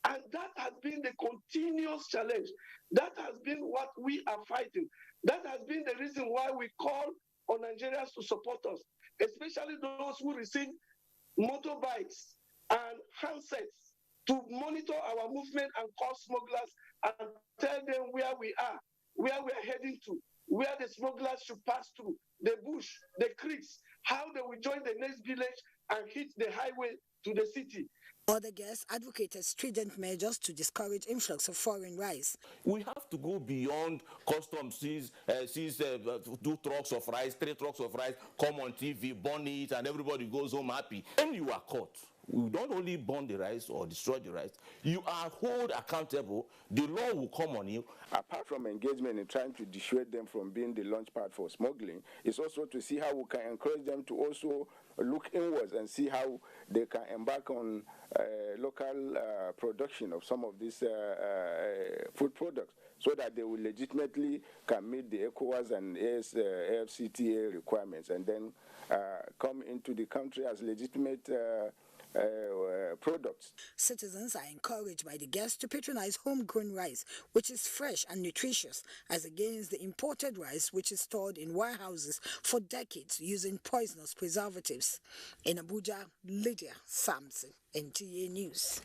And that has been the continuous challenge. That has been what we are fighting. That has been the reason why we call on Nigerians to support us, especially those who receive motorbikes and handsets to monitor our movement and call smugglers and tell them where we are heading to, where the smugglers should pass through, the bush, the creeks, how they will join the next village and hit the highway to the city. Other guests advocated stringent measures to discourage influx of foreign rice. We have to go beyond customs, seize 2 trucks of rice, 3 trucks of rice, come on TV, burn it, and everybody goes home happy. When you are caught, you don't only burn the rice or destroy the rice, you are held accountable. The law will come on you. Apart from engagement in trying to dissuade them from being the launch pad for smuggling, it's also to see how we can encourage them to also look inwards and see how they can embark on local production of some of these food products, so that they will legitimately can meet the ECOWAS and AFCTA requirements and then come into the country as legitimate products. Citizens are encouraged by the guests to patronize homegrown rice, which is fresh and nutritious, as against the imported rice, which is stored in warehouses for decades using poisonous preservatives. In Abuja, Lydia Samson, NTA News.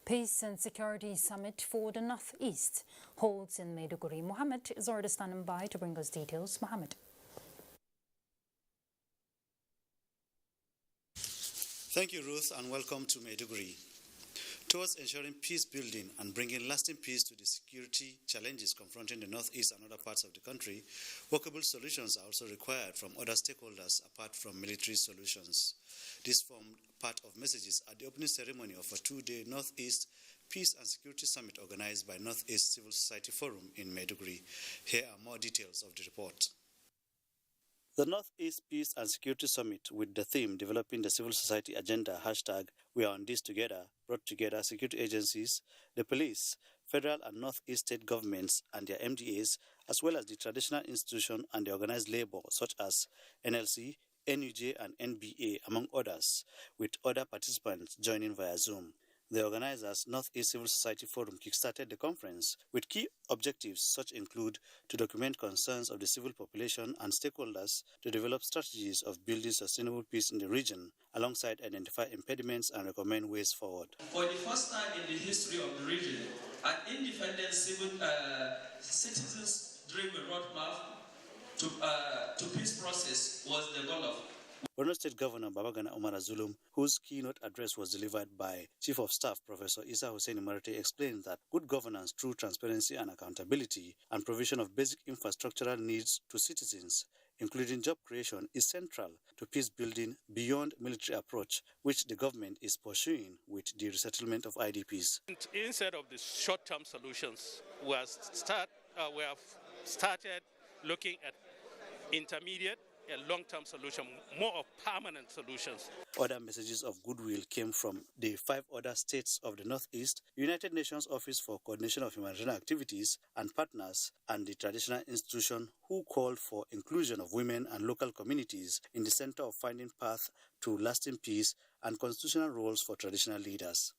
Peace and Security Summit for the Northeast holds in Maiduguri. Mohammed is already standing by to bring us details. Mohammed. Thank you, Ruth, and welcome to Maiduguri. Towards ensuring peace building and bringing lasting peace to the security challenges confronting the Northeast and other parts of the country, workable solutions are also required from other stakeholders apart from military solutions. This formed part of messages at the opening ceremony of a 2-day Northeast Peace and Security Summit organized by Northeast Civil Society Forum in Maiduguri. Here are more details of the report. The Northeast Peace and Security Summit, with the theme Developing the Civil Society Agenda # We Are on This Together, brought together security agencies, the police, federal and Northeast state governments and their MDAs, as well as the traditional institution and the organized labor such as NLC, NUJ and NBA, among others, with other participants joining via Zoom. The organizers, Northeast Civil Society Forum, kickstarted the conference with key objectives such include to document concerns of the civil population and stakeholders, to develop strategies of building sustainable peace in the region, alongside identify impediments and recommend ways forward. For the first time in the history of the region, an independent citizens-driven roadmap to peace process was developed. Borno State Governor Babagana Umar Zulum, whose keynote address was delivered by Chief of Staff Professor Isa Hussein Marti, explained that good governance through transparency and accountability and provision of basic infrastructural needs to citizens, including job creation, is central to peace building beyond military approach, which the government is pursuing with the resettlement of IDPs. Instead of the short-term solutions, we have started looking at intermediate and long-term solution, more of permanent solutions. Other messages of goodwill came from the 5 other states of the Northeast, United Nations Office for Coordination of Humanitarian Activities and partners, and the traditional institution, who called for inclusion of women and local communities in the center of finding path to lasting peace and constitutional roles for traditional leaders.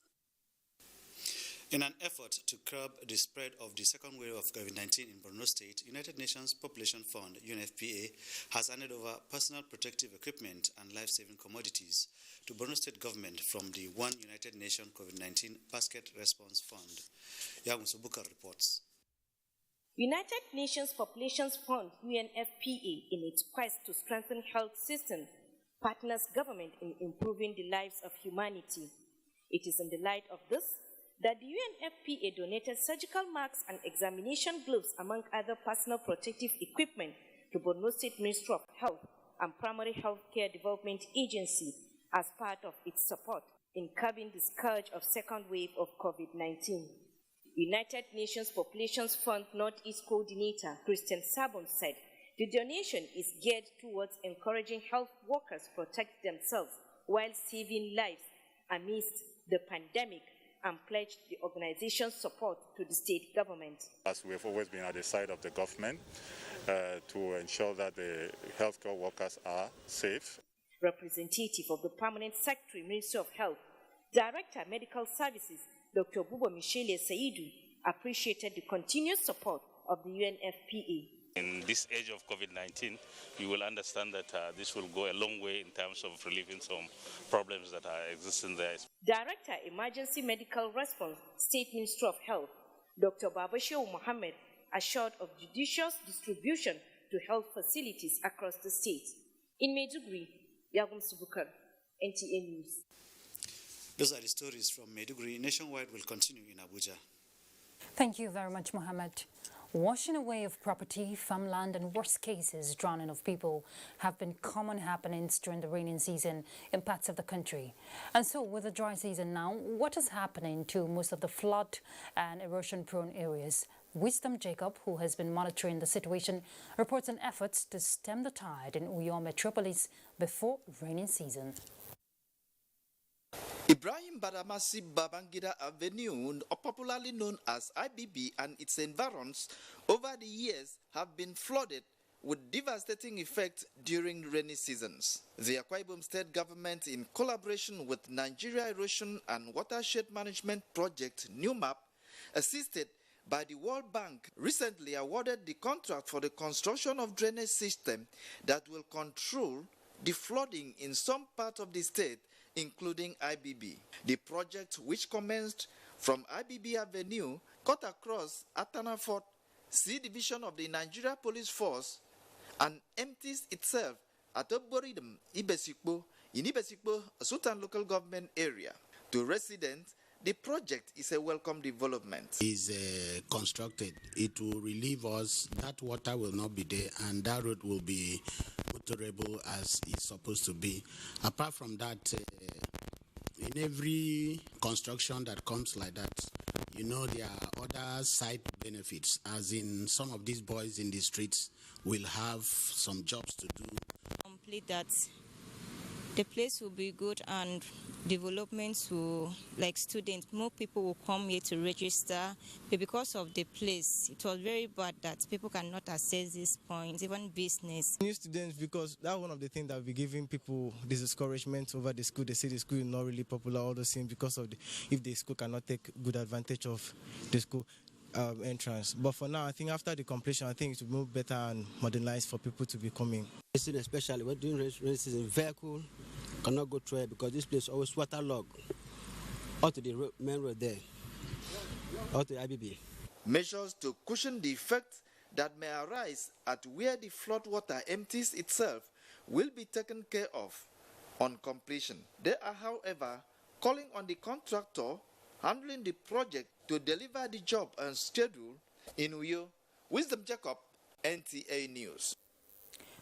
In an effort to curb the spread of the second wave of COVID-19 in Borno State, United Nations Population Fund, UNFPA, has handed over personal protective equipment and life-saving commodities to Borno State government from the One United Nations COVID-19 Basket Response Fund. Yagunso Bukar reports. United Nations Population Fund, UNFPA, in its quest to strengthen health system, partners government in improving the lives of humanity. It is in the light of this that the UNFPA donated surgical masks and examination gloves, among other personal protective equipment, to Borno State Ministry of Health and Primary Health Care Development Agency as part of its support in curbing the scourge of second wave of COVID-19. United Nations Population Fund Northeast Coordinator Christian Sabon said the donation is geared towards encouraging health workers to protect themselves while saving lives amidst the pandemic, and pledged the organization's support to the state government. As we have always been at the side of the government to ensure that the healthcare workers are safe. Representative of the Permanent Secretary, Ministry of Health, Director, Medical Services, Dr. Buba Michele Saidu appreciated the continuous support of the UNFPA. In this age of COVID-19, you will understand that this will go a long way in terms of relieving some problems that are existing there. Director, Emergency Medical Response, State Ministry of Health, Dr. Babashir Mohammed, assured of judicious distribution to health facilities across the state. In Maiduguri, Yagum Subukar, NTA News. Those are the stories from Maiduguri. Nationwide will continue in Abuja. Thank you very much, Mohammed. Washing away of property, farmland, and worst cases, drowning of people have been common happenings during the rainy season in parts of the country. And so, with the dry season now, what is happening to most of the flood and erosion-prone areas? Wisdom Jacob, who has been monitoring the situation, reports on efforts to stem the tide in Uyo metropolis before rainy season. Ibrahim Badamasi Babangida Avenue, popularly known as IBB, and its environs over the years have been flooded with devastating effect during rainy seasons. The Akwa Ibom State Government, in collaboration with Nigeria Erosion and Watershed Management Project NewMap, assisted by the World Bank, recently awarded the contract for the construction of drainage system that will control the flooding in some part of the state, including IBB. The project, which commenced from IBB Avenue, cut across Atana Fort, C Division of the Nigeria Police Force, and empties itself at Oboridum, Ibesikbo, in Ibesikbo, Sultan local government area. To residents, the project is a welcome development. Is constructed. It will relieve us. That water will not be there, and that road will be motorable as it's supposed to be. Apart from that, in every construction that comes like that, you know, there are other side benefits, as in some of these boys in the streets will have some jobs to do. Complete that, the place will be good and developments will, like students, more people will come here to register, but because of the place, it was very bad that people cannot access these points, even business. New students, because that's one of the things that will be giving people this discouragement over the school. They say the school is not really popular, all those things, because of if the school cannot take good advantage of the school entrance. But for now, I think after the completion, I think it will move better and modernized for people to be coming. Especially when doing rainy season, vehicle cannot go through it because this place always waterlogged. Out to the main road there, out to IBB. Measures to cushion the effect that may arise at where the flood water empties itself will be taken care of on completion. They are, however, calling on the contractor handling the project to deliver the job and schedule. In Uyo, Wisdom Jacob, NTA News.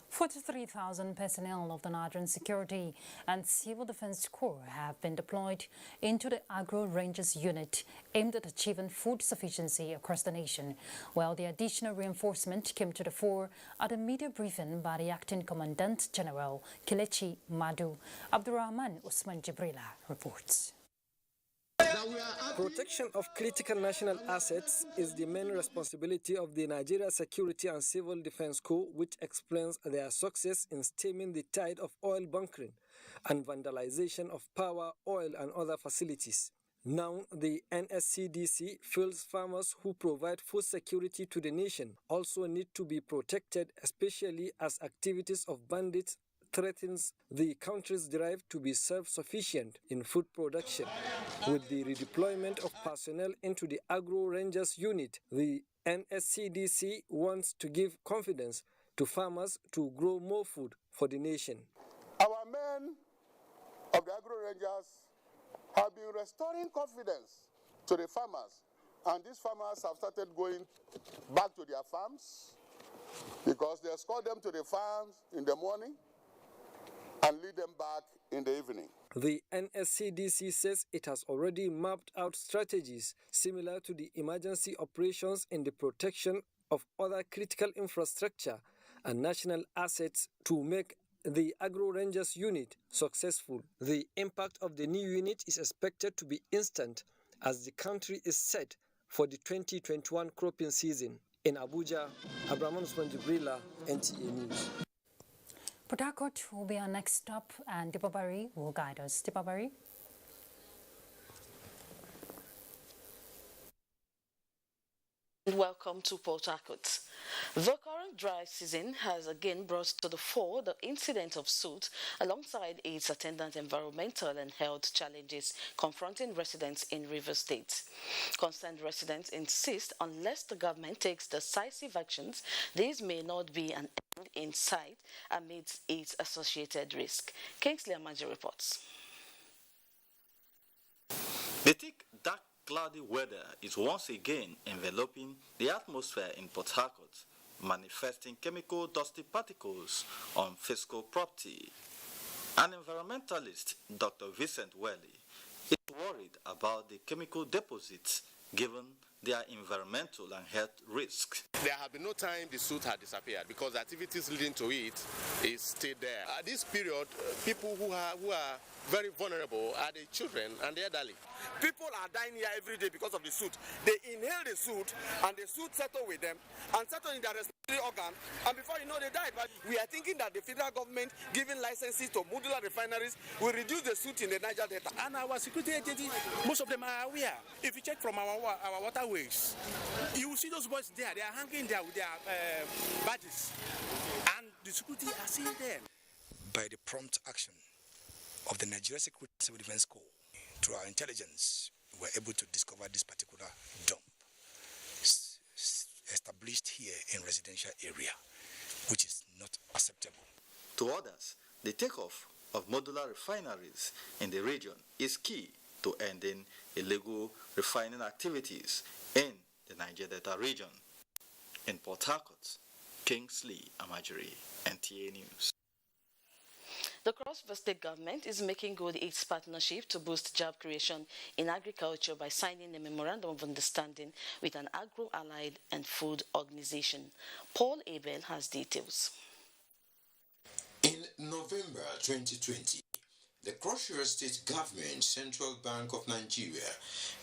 43,000 personnel of the Nigerian Security and Civil Defense Corps have been deployed into the Agro Rangers unit aimed at achieving food sufficiency across the nation, while the additional reinforcement came to the fore at a media briefing by the Acting Commandant General Kelechi Madu. Abdurrahman Usman Jibrila reports. Protection of critical national assets is the main responsibility of the Nigeria Security and Civil Defense Corps, which explains their success in stemming the tide of oil bunkering and vandalization of power, oil and other facilities. Now, the NSCDC feels farmers who provide food security to the nation also need to be protected, especially as activities of bandits threatens the country's drive to be self-sufficient in food production. With the redeployment of personnel into the Agro Rangers unit, the NSCDC wants to give confidence to farmers to grow more food for the nation. Our men of the Agro Rangers have been restoring confidence to the farmers, and these farmers have started going back to their farms because they escort them to the farms in the morning and lead them back in the evening. The NSCDC says it has already mapped out strategies similar to the emergency operations in the protection of other critical infrastructure and national assets to make the Agro Rangers unit successful. The impact of the new unit is expected to be instant as the country is set for the 2021 cropping season. In Abuja, Abraham Usman Jibrila, NTA News. Port Harcourt will be our next stop, and Dipabari will guide us. Dipabari? Welcome to Port Harcourt. The current dry season has again brought to the fore the incident of soot alongside its attendant environmental and health challenges confronting residents in Rivers State. Concerned residents insist unless the government takes decisive actions, these may not be an end in sight amidst its associated risk. Kingsley Amaji reports. The thick, dark, cloudy weather is once again enveloping the atmosphere in Port Harcourt, manifesting chemical dusty particles on fiscal property. An environmentalist, Dr. Vincent Welly, is worried about the chemical deposits given their environmental and health risks. There have been no time the soot had disappeared because the activities leading to it is still there. At this period, people who are very vulnerable are the children and the elderly. People are dying here every day because of the soot. They inhale the soot and the soot settle with them and settle in their respiratory organ, and before you know they died. But we are thinking that the federal government giving licenses to modular refineries will reduce the soot in the Niger Delta. And our security agencies, most of them are aware. If you check from our waterways, you will see those boys there. They are hanging there with their badges, and the security are still there. By the prompt action of the Nigerian Security and Civil Defense Corps, through our intelligence, we were able to discover this particular dump established here in residential area, which is not acceptable. To others, the takeoff of modular refineries in the region is key to ending illegal refining activities in the Niger Delta region. In Port Harcourt, Kingsley Amajiri, NTA News. The Cross-River State government is making good its partnership to boost job creation in agriculture by signing a memorandum of understanding with an agro-allied and food organization. Paul Abel has details. In November 2020, the Cross-River State government, Central Bank of Nigeria,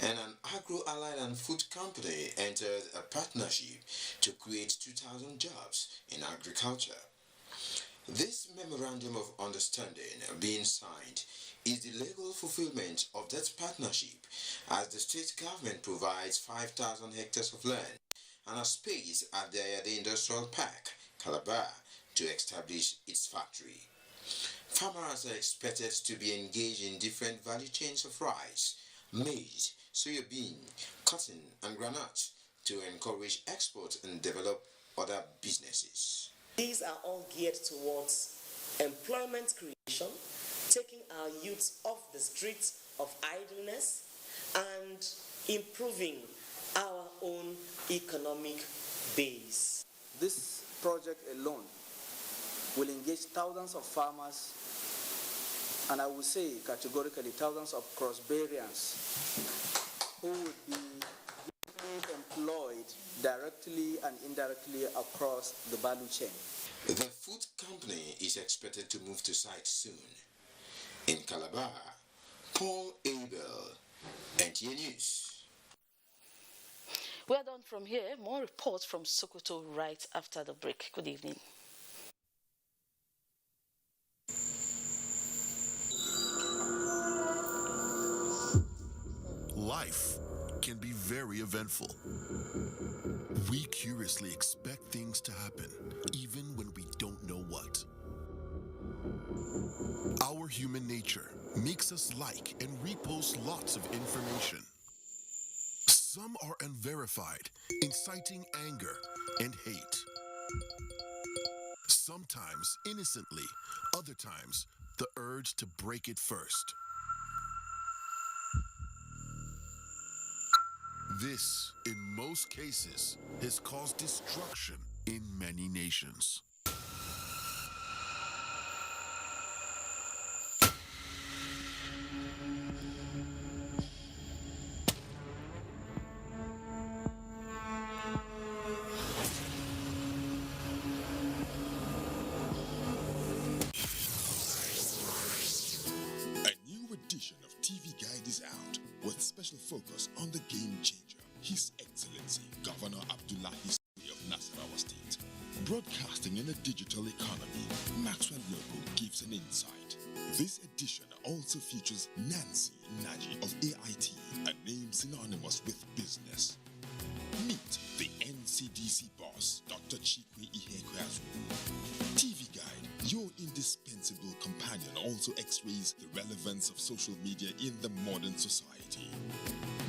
and an agro-allied and food company entered a partnership to create 2,000 jobs in agriculture. This memorandum of understanding being signed is the legal fulfillment of that partnership, as the state government provides 5,000 hectares of land and a space at the Agro-industrial park, Calabar, to establish its factory. Farmers are expected to be engaged in different value chains of rice, maize, soybean, cotton, and granite to encourage export and develop other businesses. These are all geared towards employment creation, taking our youths off the streets of idleness, and improving our own economic base. This project alone will engage thousands of farmers, and I would say categorically thousands of cross-bearians who would be employed directly and indirectly across the value chain. The food company is expected to move to site soon. In Calabar, Paul Abel, NTA News. We are done from here. More reports from Sokoto right after the break. Good evening. Life can be very eventful. We curiously expect things to happen, even when we don't know what. Our human nature makes us like and repost lots of information. Some are unverified, inciting anger and hate. Sometimes innocently, other times the urge to break it first. This, in most cases, has caused destruction in many nations. A new edition of TV Guide is out with special focus on the game changer, His Excellency Governor Abdullahi of Nasarawa State. Broadcasting in a digital economy, Maxwell Logo gives an insight. This edition also features Nancy Naji of AIT, a name synonymous with business. Meet the NCDC boss, Dr. Chikwe Ihekweazu. TV Guide, your indispensable companion, also x-rays the relevance of social media in the modern society.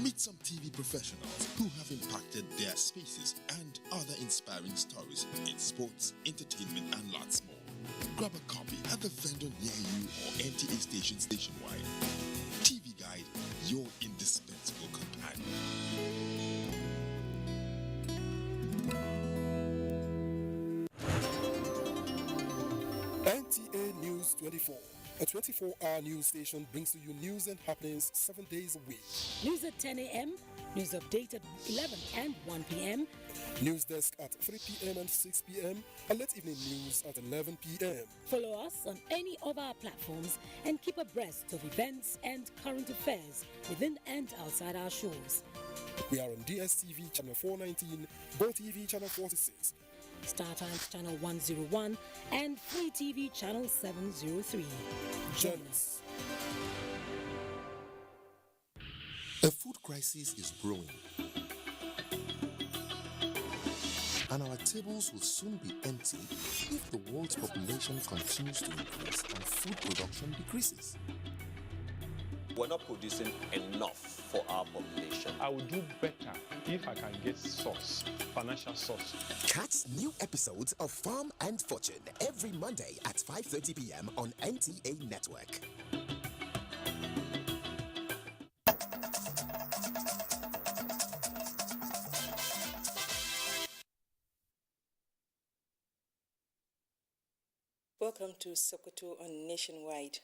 Meet some TV professionals who have impacted their spaces and other inspiring stories in sports, entertainment, and lots more. Grab a copy at the vendor near you or NTA station nationwide. TV Guide, your indispensable companion. NTA News 24. A 24-hour news station brings to you news and happenings 7 days a week. News at 10 a.m., news update at 11 and 1 p.m. News desk at 3 p.m. and 6 p.m. and late evening news at 11 p.m. Follow us on any of our platforms and keep abreast of events and current affairs within and outside our shores. We are on DSTV channel 419, GoTV channel 46, Star Times channel 101 and Free TV channel 703. Join us. A food crisis is brewing, and our tables will soon be empty if the world's population continues to increase and food production decreases. We're not producing enough for our population. I will do better if I can get source, financial source. Catch new episodes of Farm and Fortune every Monday at 5:30 p.m. on NTA Network. Welcome to Sokoto on Nationwide.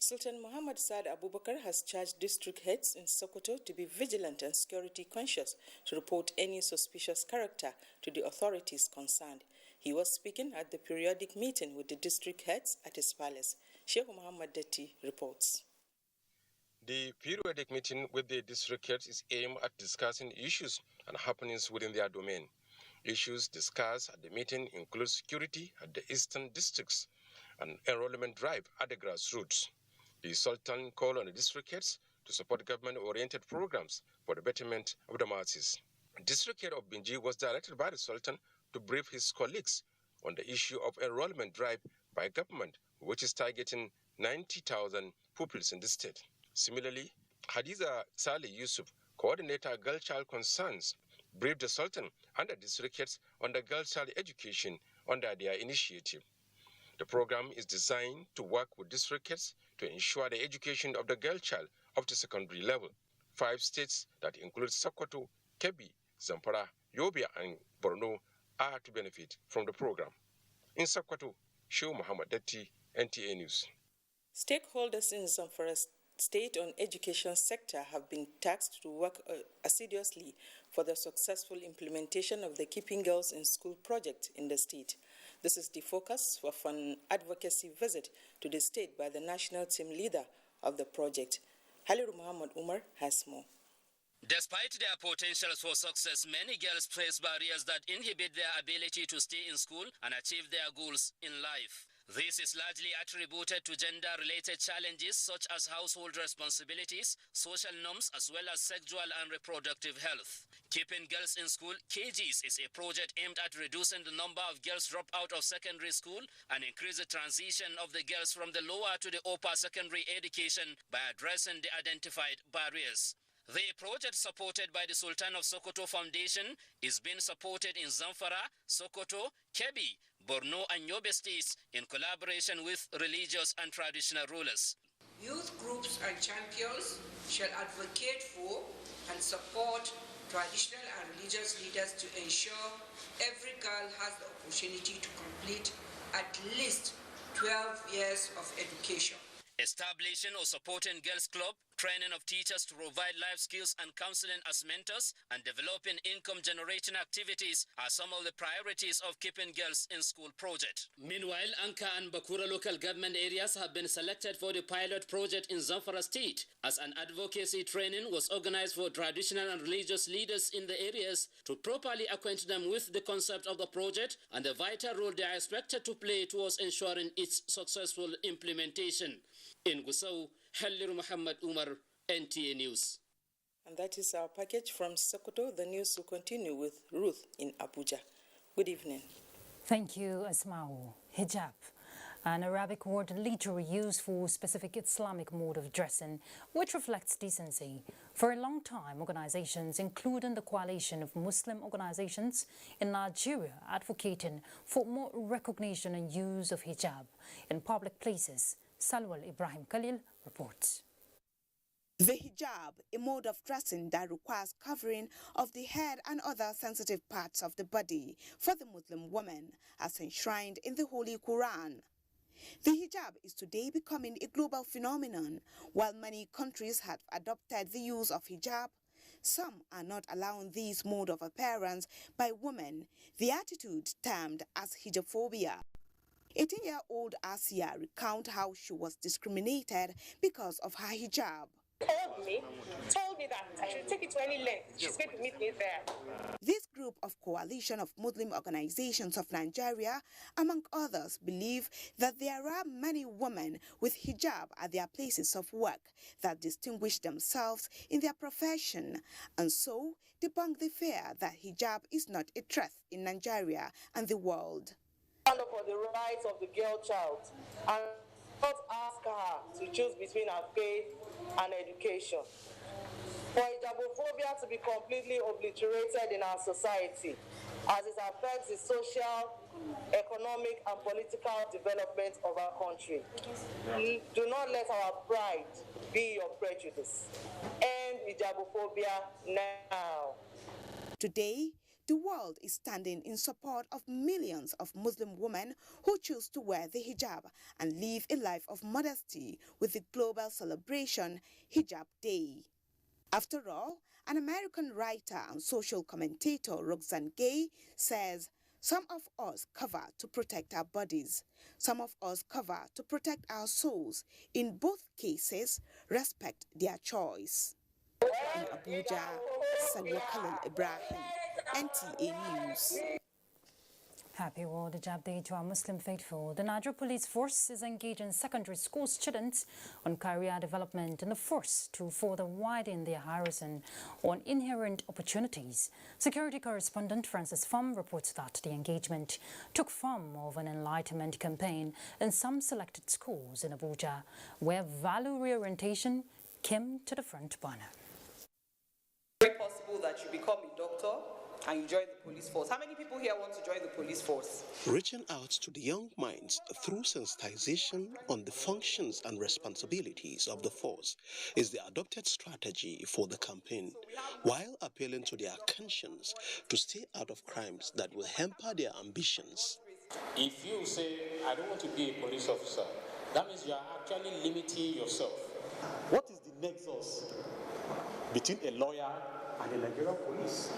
Sultan Muhammad Saad Abubakar has charged district heads in Sokoto to be vigilant and security conscious to report any suspicious character to the authorities concerned. He was speaking at the periodic meeting with the district heads at his palace. Sheikh Muhammad Dati reports. The periodic meeting with the district heads is aimed at discussing issues and happenings within their domain. Issues discussed at the meeting include security at the eastern districts and enrollment drive at the grassroots. The Sultan called on the district heads to support government-oriented programs for the betterment of the masses. District head of Binji was directed by the Sultan to brief his colleagues on the issue of enrollment drive by government, which is targeting 90,000 pupils in the state. Similarly, Hadiza Saleh Yusuf, coordinator Girl Child Concerns, briefed the Sultan and the district heads on the girl child education under their initiative. The program is designed to work with district heads to ensure the education of the girl child up to secondary level. 5 states that include Sokoto, Kebbi, Zamfara, Yobe, and Borno are to benefit from the program. In Sokoto, Sheikh Muhammad Dati, NTA News. Stakeholders in Zamfara state on education sector have been tasked to work assiduously for the successful implementation of the Keeping Girls in School project in the state. This is the focus of an advocacy visit to the state by the national team leader of the project. Haliru Muhammad Umar has more. Despite their potentials for success, many girls face barriers that inhibit their ability to stay in school and achieve their goals in life. This is largely attributed to gender-related challenges such as household responsibilities, social norms, as well as sexual and reproductive health. Keeping Girls in School, KGs, is a project aimed at reducing the number of girls drop out of secondary school and increase the transition of the girls from the lower to the upper secondary education by addressing the identified barriers. The project, supported by the Sultan of Sokoto Foundation, is being supported in Zamfara, Sokoto, Kebbi, Borno, and Yobe states in collaboration with religious and traditional rulers. Youth groups and champions shall advocate for and support traditional and religious leaders to ensure every girl has the opportunity to complete at least 12 years of education. Establishing or supporting Girls Club, training of teachers to provide life skills and counseling as mentors, and developing income-generating activities are some of the priorities of Keeping Girls in School project. Meanwhile, Anka and Bakura local government areas have been selected for the pilot project in Zamfara state, as an advocacy training was organized for traditional and religious leaders in the areas to properly acquaint them with the concept of the project and the vital role they are expected to play towards ensuring its successful implementation. In Gusau, Haliru Muhammad Umar, NTA News. And that is our package from Sokoto. The news will continue with Ruth in Abuja. Good evening. Thank you, Asmao. Hijab, an Arabic word literally used for specific Islamic mode of dressing, which reflects decency. For a long time, organizations, including the Coalition of Muslim Organizations in Nigeria, advocating for more recognition and use of hijab in public places. Salwal Ibrahim Khalil reports. The hijab, a mode of dressing that requires covering of the head and other sensitive parts of the body for the Muslim woman, as enshrined in the Holy Quran. The hijab is today becoming a global phenomenon. While many countries have adopted the use of hijab, some are not allowing this mode of appearance by women, the attitude termed as hijabophobia. 18-year-old Asia recounts how she was discriminated because of her hijab. Told me that I should take it to any length. She's going to meet me there. This group of Coalition of Muslim Organizations of Nigeria, among others, believe that there are many women with hijab at their places of work that distinguish themselves in their profession, and so debunk the fear that hijab is not a threat in Nigeria and the world. Stand up for the rights of the girl child and not ask her to choose between her faith and education. For hijabophobia to be completely obliterated in our society, as it affects the social, economic, and political development of our country. Do not let our pride be your prejudice. End hijabophobia now. Today, the world is standing in support of millions of Muslim women who choose to wear the hijab and live a life of modesty with the global celebration Hijab Day. After all, an American writer and social commentator, Roxane Gay, says, "Some of us cover to protect our bodies. Some of us cover to protect our souls. In both cases, respect their choice." In Abuja, Salwa Khalil Ibrahim, NTA News. Happy World Hijab Day to our Muslim faithful. The Nigeria Police Force is engaging secondary school students on career development in the force to further widen their horizon on inherent opportunities. Security correspondent Francis Pham reports that the engagement took form of an enlightenment campaign in some selected schools in Abuja, where value reorientation came to the front burner. Very possible that you become a doctor and you join the police force. How many people here want to join the police force? Reaching out to the young minds through sensitization on the functions and responsibilities of the force is the adopted strategy for the campaign, while appealing to their conscience to stay out of crimes that will hamper their ambitions. If you say, I don't want to be a police officer, that means you are actually limiting yourself. What is the nexus between a lawyer and the Nigerian police?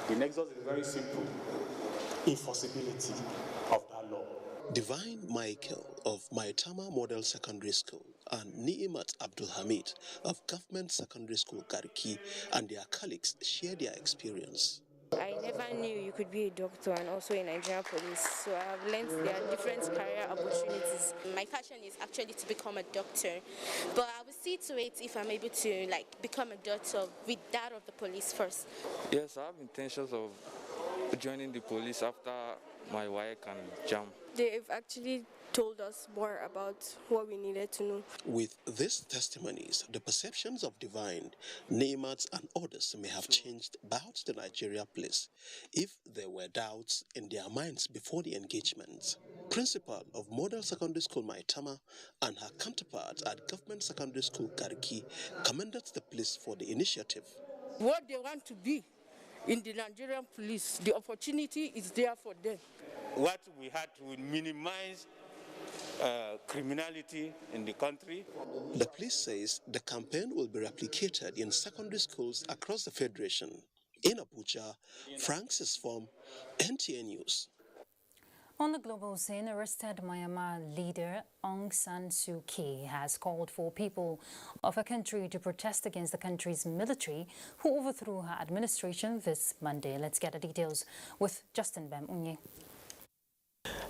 The nexus is very simple: enforceability of that law. Divine Michael of Maitama Model Secondary School and Ni'imat Abdul Hamid of Government Secondary School Garki and their colleagues share their experience. I never knew you could be a doctor and also a Nigerian police, so I have learned there are different career opportunities. My passion is actually to become a doctor, but I will see to it if I'm able to become a doctor with that of the police first. Yes, I have intentions of joining the police after my WAEC and JAM. They've actually told us more about what we needed to know. With these testimonies, the perceptions of Divine, Neymats and others may have changed about the Nigeria police if there were doubts in their minds before the engagement. Principal of Model Secondary School Maitama and her counterpart at Government Secondary School Garki commended the police for the initiative. What they want to be in the Nigerian police, the opportunity is there for them. What we had to minimize criminality in the country. The police says the campaign will be replicated in secondary schools across the Federation. In Abuja, Francis Pham, NTA News. On the global scene, arrested Myanmar leader Aung San Suu Kyi has called for people of her country to protest against the country's military who overthrew her administration this Monday. Let's get the details with Justin Bem Unye.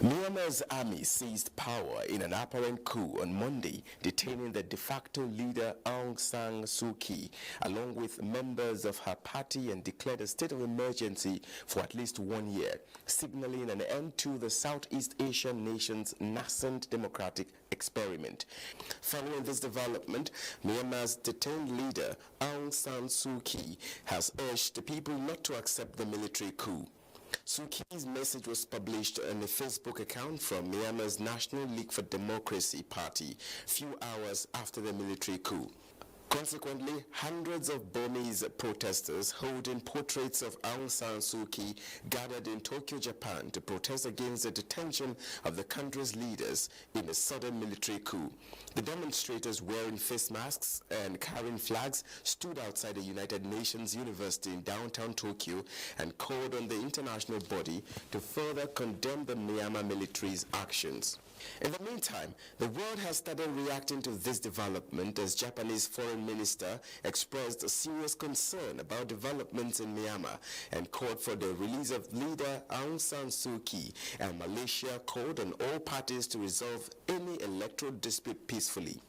Myanmar's army seized power in an apparent coup on Monday, detaining the de facto leader Aung San Suu Kyi, along with members of her party, and declared a state of emergency for at least 1 year, signaling an end to the Southeast Asian nation's nascent democratic experiment. Following this development, Myanmar's detained leader Aung San Suu Kyi has urged the people not to accept the military coup. Suu Kyi's message was published on a Facebook account from Myanmar's National League for Democracy party few hours after the military coup. Consequently, hundreds of Burmese protesters holding portraits of Aung San Suu Kyi gathered in Tokyo, Japan to protest against the detention of the country's leaders in a sudden military coup. The demonstrators, wearing face masks and carrying flags, stood outside the United Nations University in downtown Tokyo and called on the international body to further condemn the Myanmar military's actions. In the meantime, the world has started reacting to this development as Japanese Foreign Minister expressed a serious concern about developments in Myanmar and called for the release of leader Aung San Suu Kyi, and Malaysia called on all parties to resolve any electoral dispute peacefully.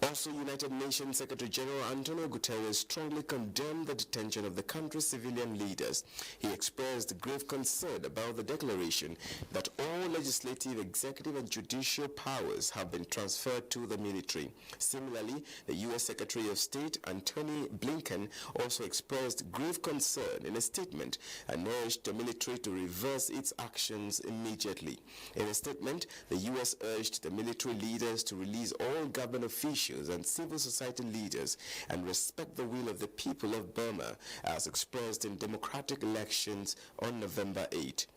Also, United Nations Secretary General Antonio Guterres strongly condemned the detention of the country's civilian leaders. He expressed grave concern about the declaration that all legislative, executive, and judicial powers have been transferred to the military. Similarly, the U.S. Secretary of State Antony Blinken also expressed grave concern in a statement and urged the military to reverse its actions immediately. In a statement, the U.S. urged the military leaders to release all government officials and civil society leaders and respect the will of the people of Burma as expressed in democratic elections on November 8.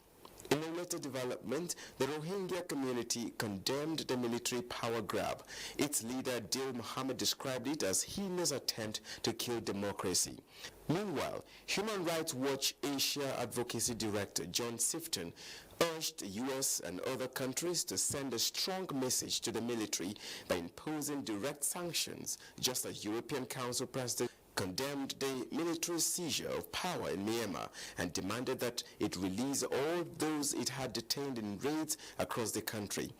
In a later development, the Rohingya community condemned the military power grab. Its leader, Dil Mohammed, described it as heinous attempt to kill democracy. Meanwhile, Human Rights Watch Asia Advocacy Director John Sifton urged the U.S. and other countries to send a strong message to the military by imposing direct sanctions, just as European Council President condemned the military seizure of power in Myanmar and demanded that it release all those it had detained in raids across the country.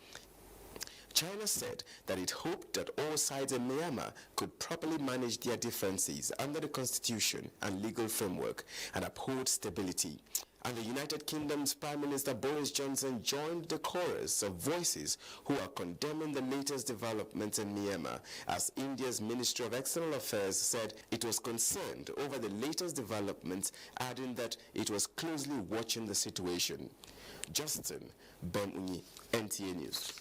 China said that it hoped that all sides in Myanmar could properly manage their differences under the constitution and legal framework and uphold stability. And the United Kingdom's Prime Minister Boris Johnson joined the chorus of voices who are condemning the latest developments in Myanmar, as India's Ministry of External Affairs said it was concerned over the latest developments, adding that it was closely watching the situation. Justin Ben-Unyi, NTA News.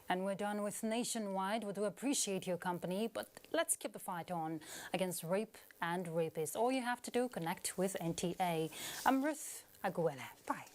And we're done with Nationwide. We do appreciate your company, but let's keep the fight on against rape and rapists. All you have to do, connect with NTA. I'm Ruth Aguilera. Bye.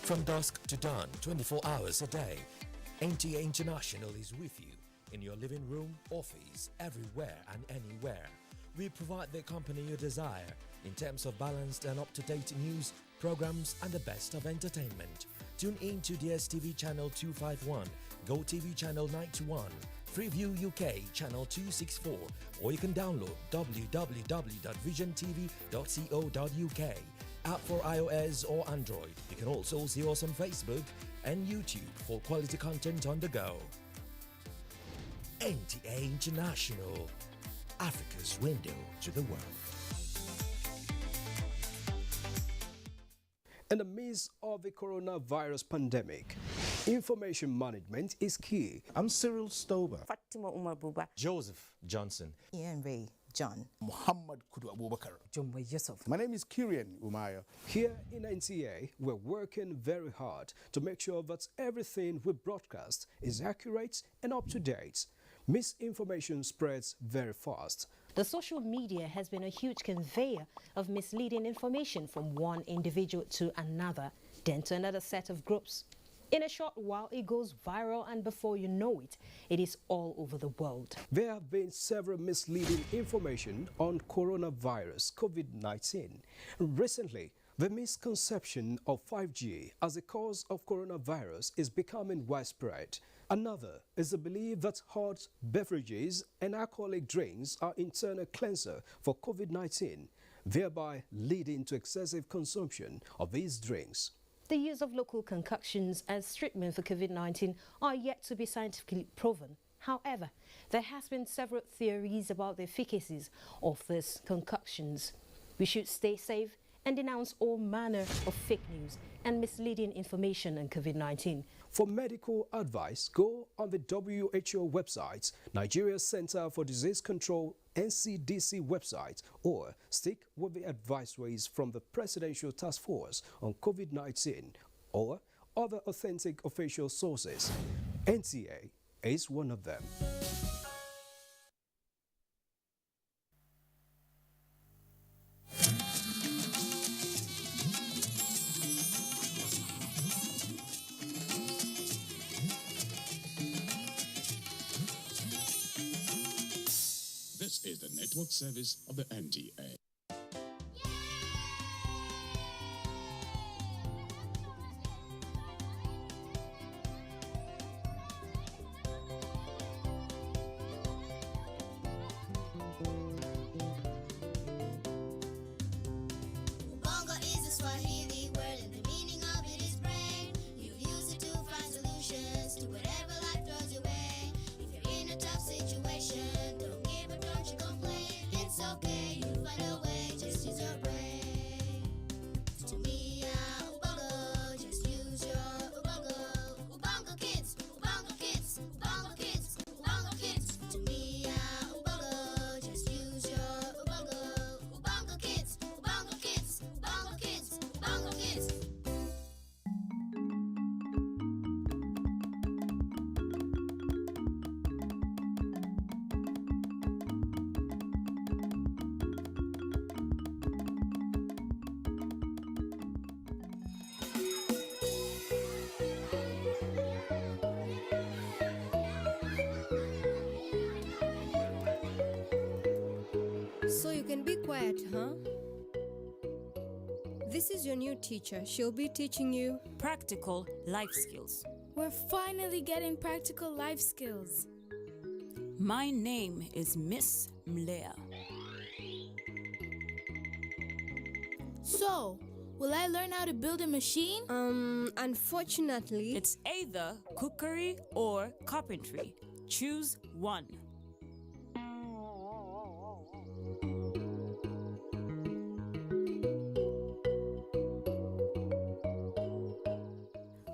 From dusk to dawn, 24 hours a day, NTA International is with you in your living room, office, everywhere and anywhere. We provide the company you desire in terms of balanced and up-to-date news, programs and the best of entertainment. Tune in to DSTV channel 251, GoTV channel 91, Freeview UK channel 264, or you can download www.visiontv.co.uk. App for iOS or Android. You can also see us on Facebook and YouTube for quality content on the go. NTA International, Africa's window to the world. In the midst of the coronavirus pandemic, Information management is key. I'm Cyril Stober. Fatima Umar Buba. Joseph Johnson. Ian Ray John. Muhammad Kudu Abubakar. Jumbo Yusuf. My name is Kirian Umaya. Here in NTA, we're working very hard to make sure that everything we broadcast is accurate and up to date. Misinformation spreads very fast. The social media has been a huge conveyor of misleading information from one individual to another, then to another set of groups. In a short while, it goes viral, and before you know it, it is all over the world. There have been several misleading information on coronavirus, COVID-19. Recently, the misconception of 5G as a cause of coronavirus is becoming widespread. Another is the belief that hot beverages and alcoholic drinks are internal cleanser for COVID-19, thereby leading to excessive consumption of these drinks. The use of local concoctions as treatment for COVID-19 are yet to be scientifically proven. However, there has been several theories about the efficacies of these concoctions. We should stay safe and denounce all manner of fake news and misleading information on COVID-19. For medical advice, go on the WHO website, Nigeria Center for Disease Control, NCDC website, or stick with the advisories from the Presidential Task Force on COVID-19 or other authentic official sources. NTA is one of them. This is the network service of the NTA. So you can be quiet, huh? This is your new teacher. She'll be teaching you practical life skills. We're finally getting practical life skills. My name is Miss Mlea. So, will I learn how to build a machine? Unfortunately, it's either cookery or carpentry. Choose one.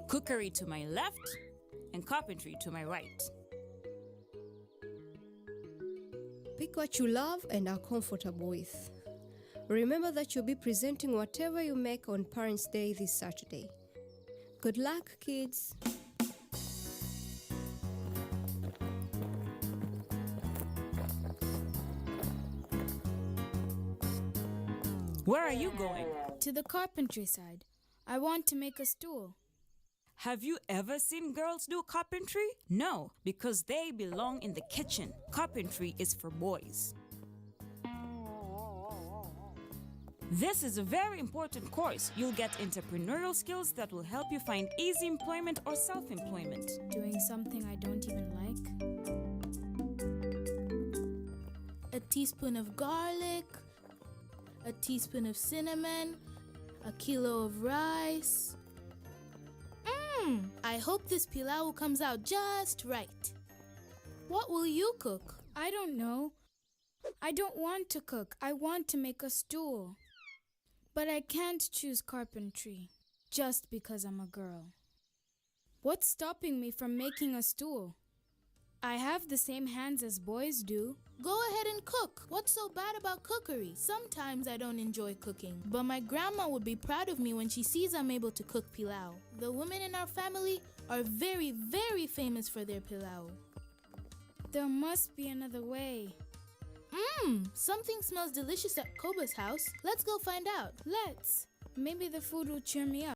Cookery to my left and carpentry to my right. Pick what you love and are comfortable with. Remember that you'll be presenting whatever you make on Parents' Day this Saturday. Good luck, kids. Where are you going? To the carpentry side. I want to make a stool. Have you ever seen girls do carpentry? No, because they belong in the kitchen. Carpentry is for boys. This is a very important course. You'll get entrepreneurial skills that will help you find easy employment or self-employment. Doing something I don't even like. A teaspoon of garlic, a teaspoon of cinnamon, a kilo of rice. I hope this pilau comes out just right. What will you cook? I don't know. I don't want to cook. I want to make a stool. But I can't choose carpentry just because I'm a girl. What's stopping me from making a stool? I have the same hands as boys do. Go ahead and cook. What's so bad about cookery? Sometimes I don't enjoy cooking, but my grandma would be proud of me when she sees I'm able to cook pilau. The women in our family are very, very famous for their pilau. There must be another way. Something smells delicious at Koba's house. Let's go find out. Let's. Maybe the food will cheer me up.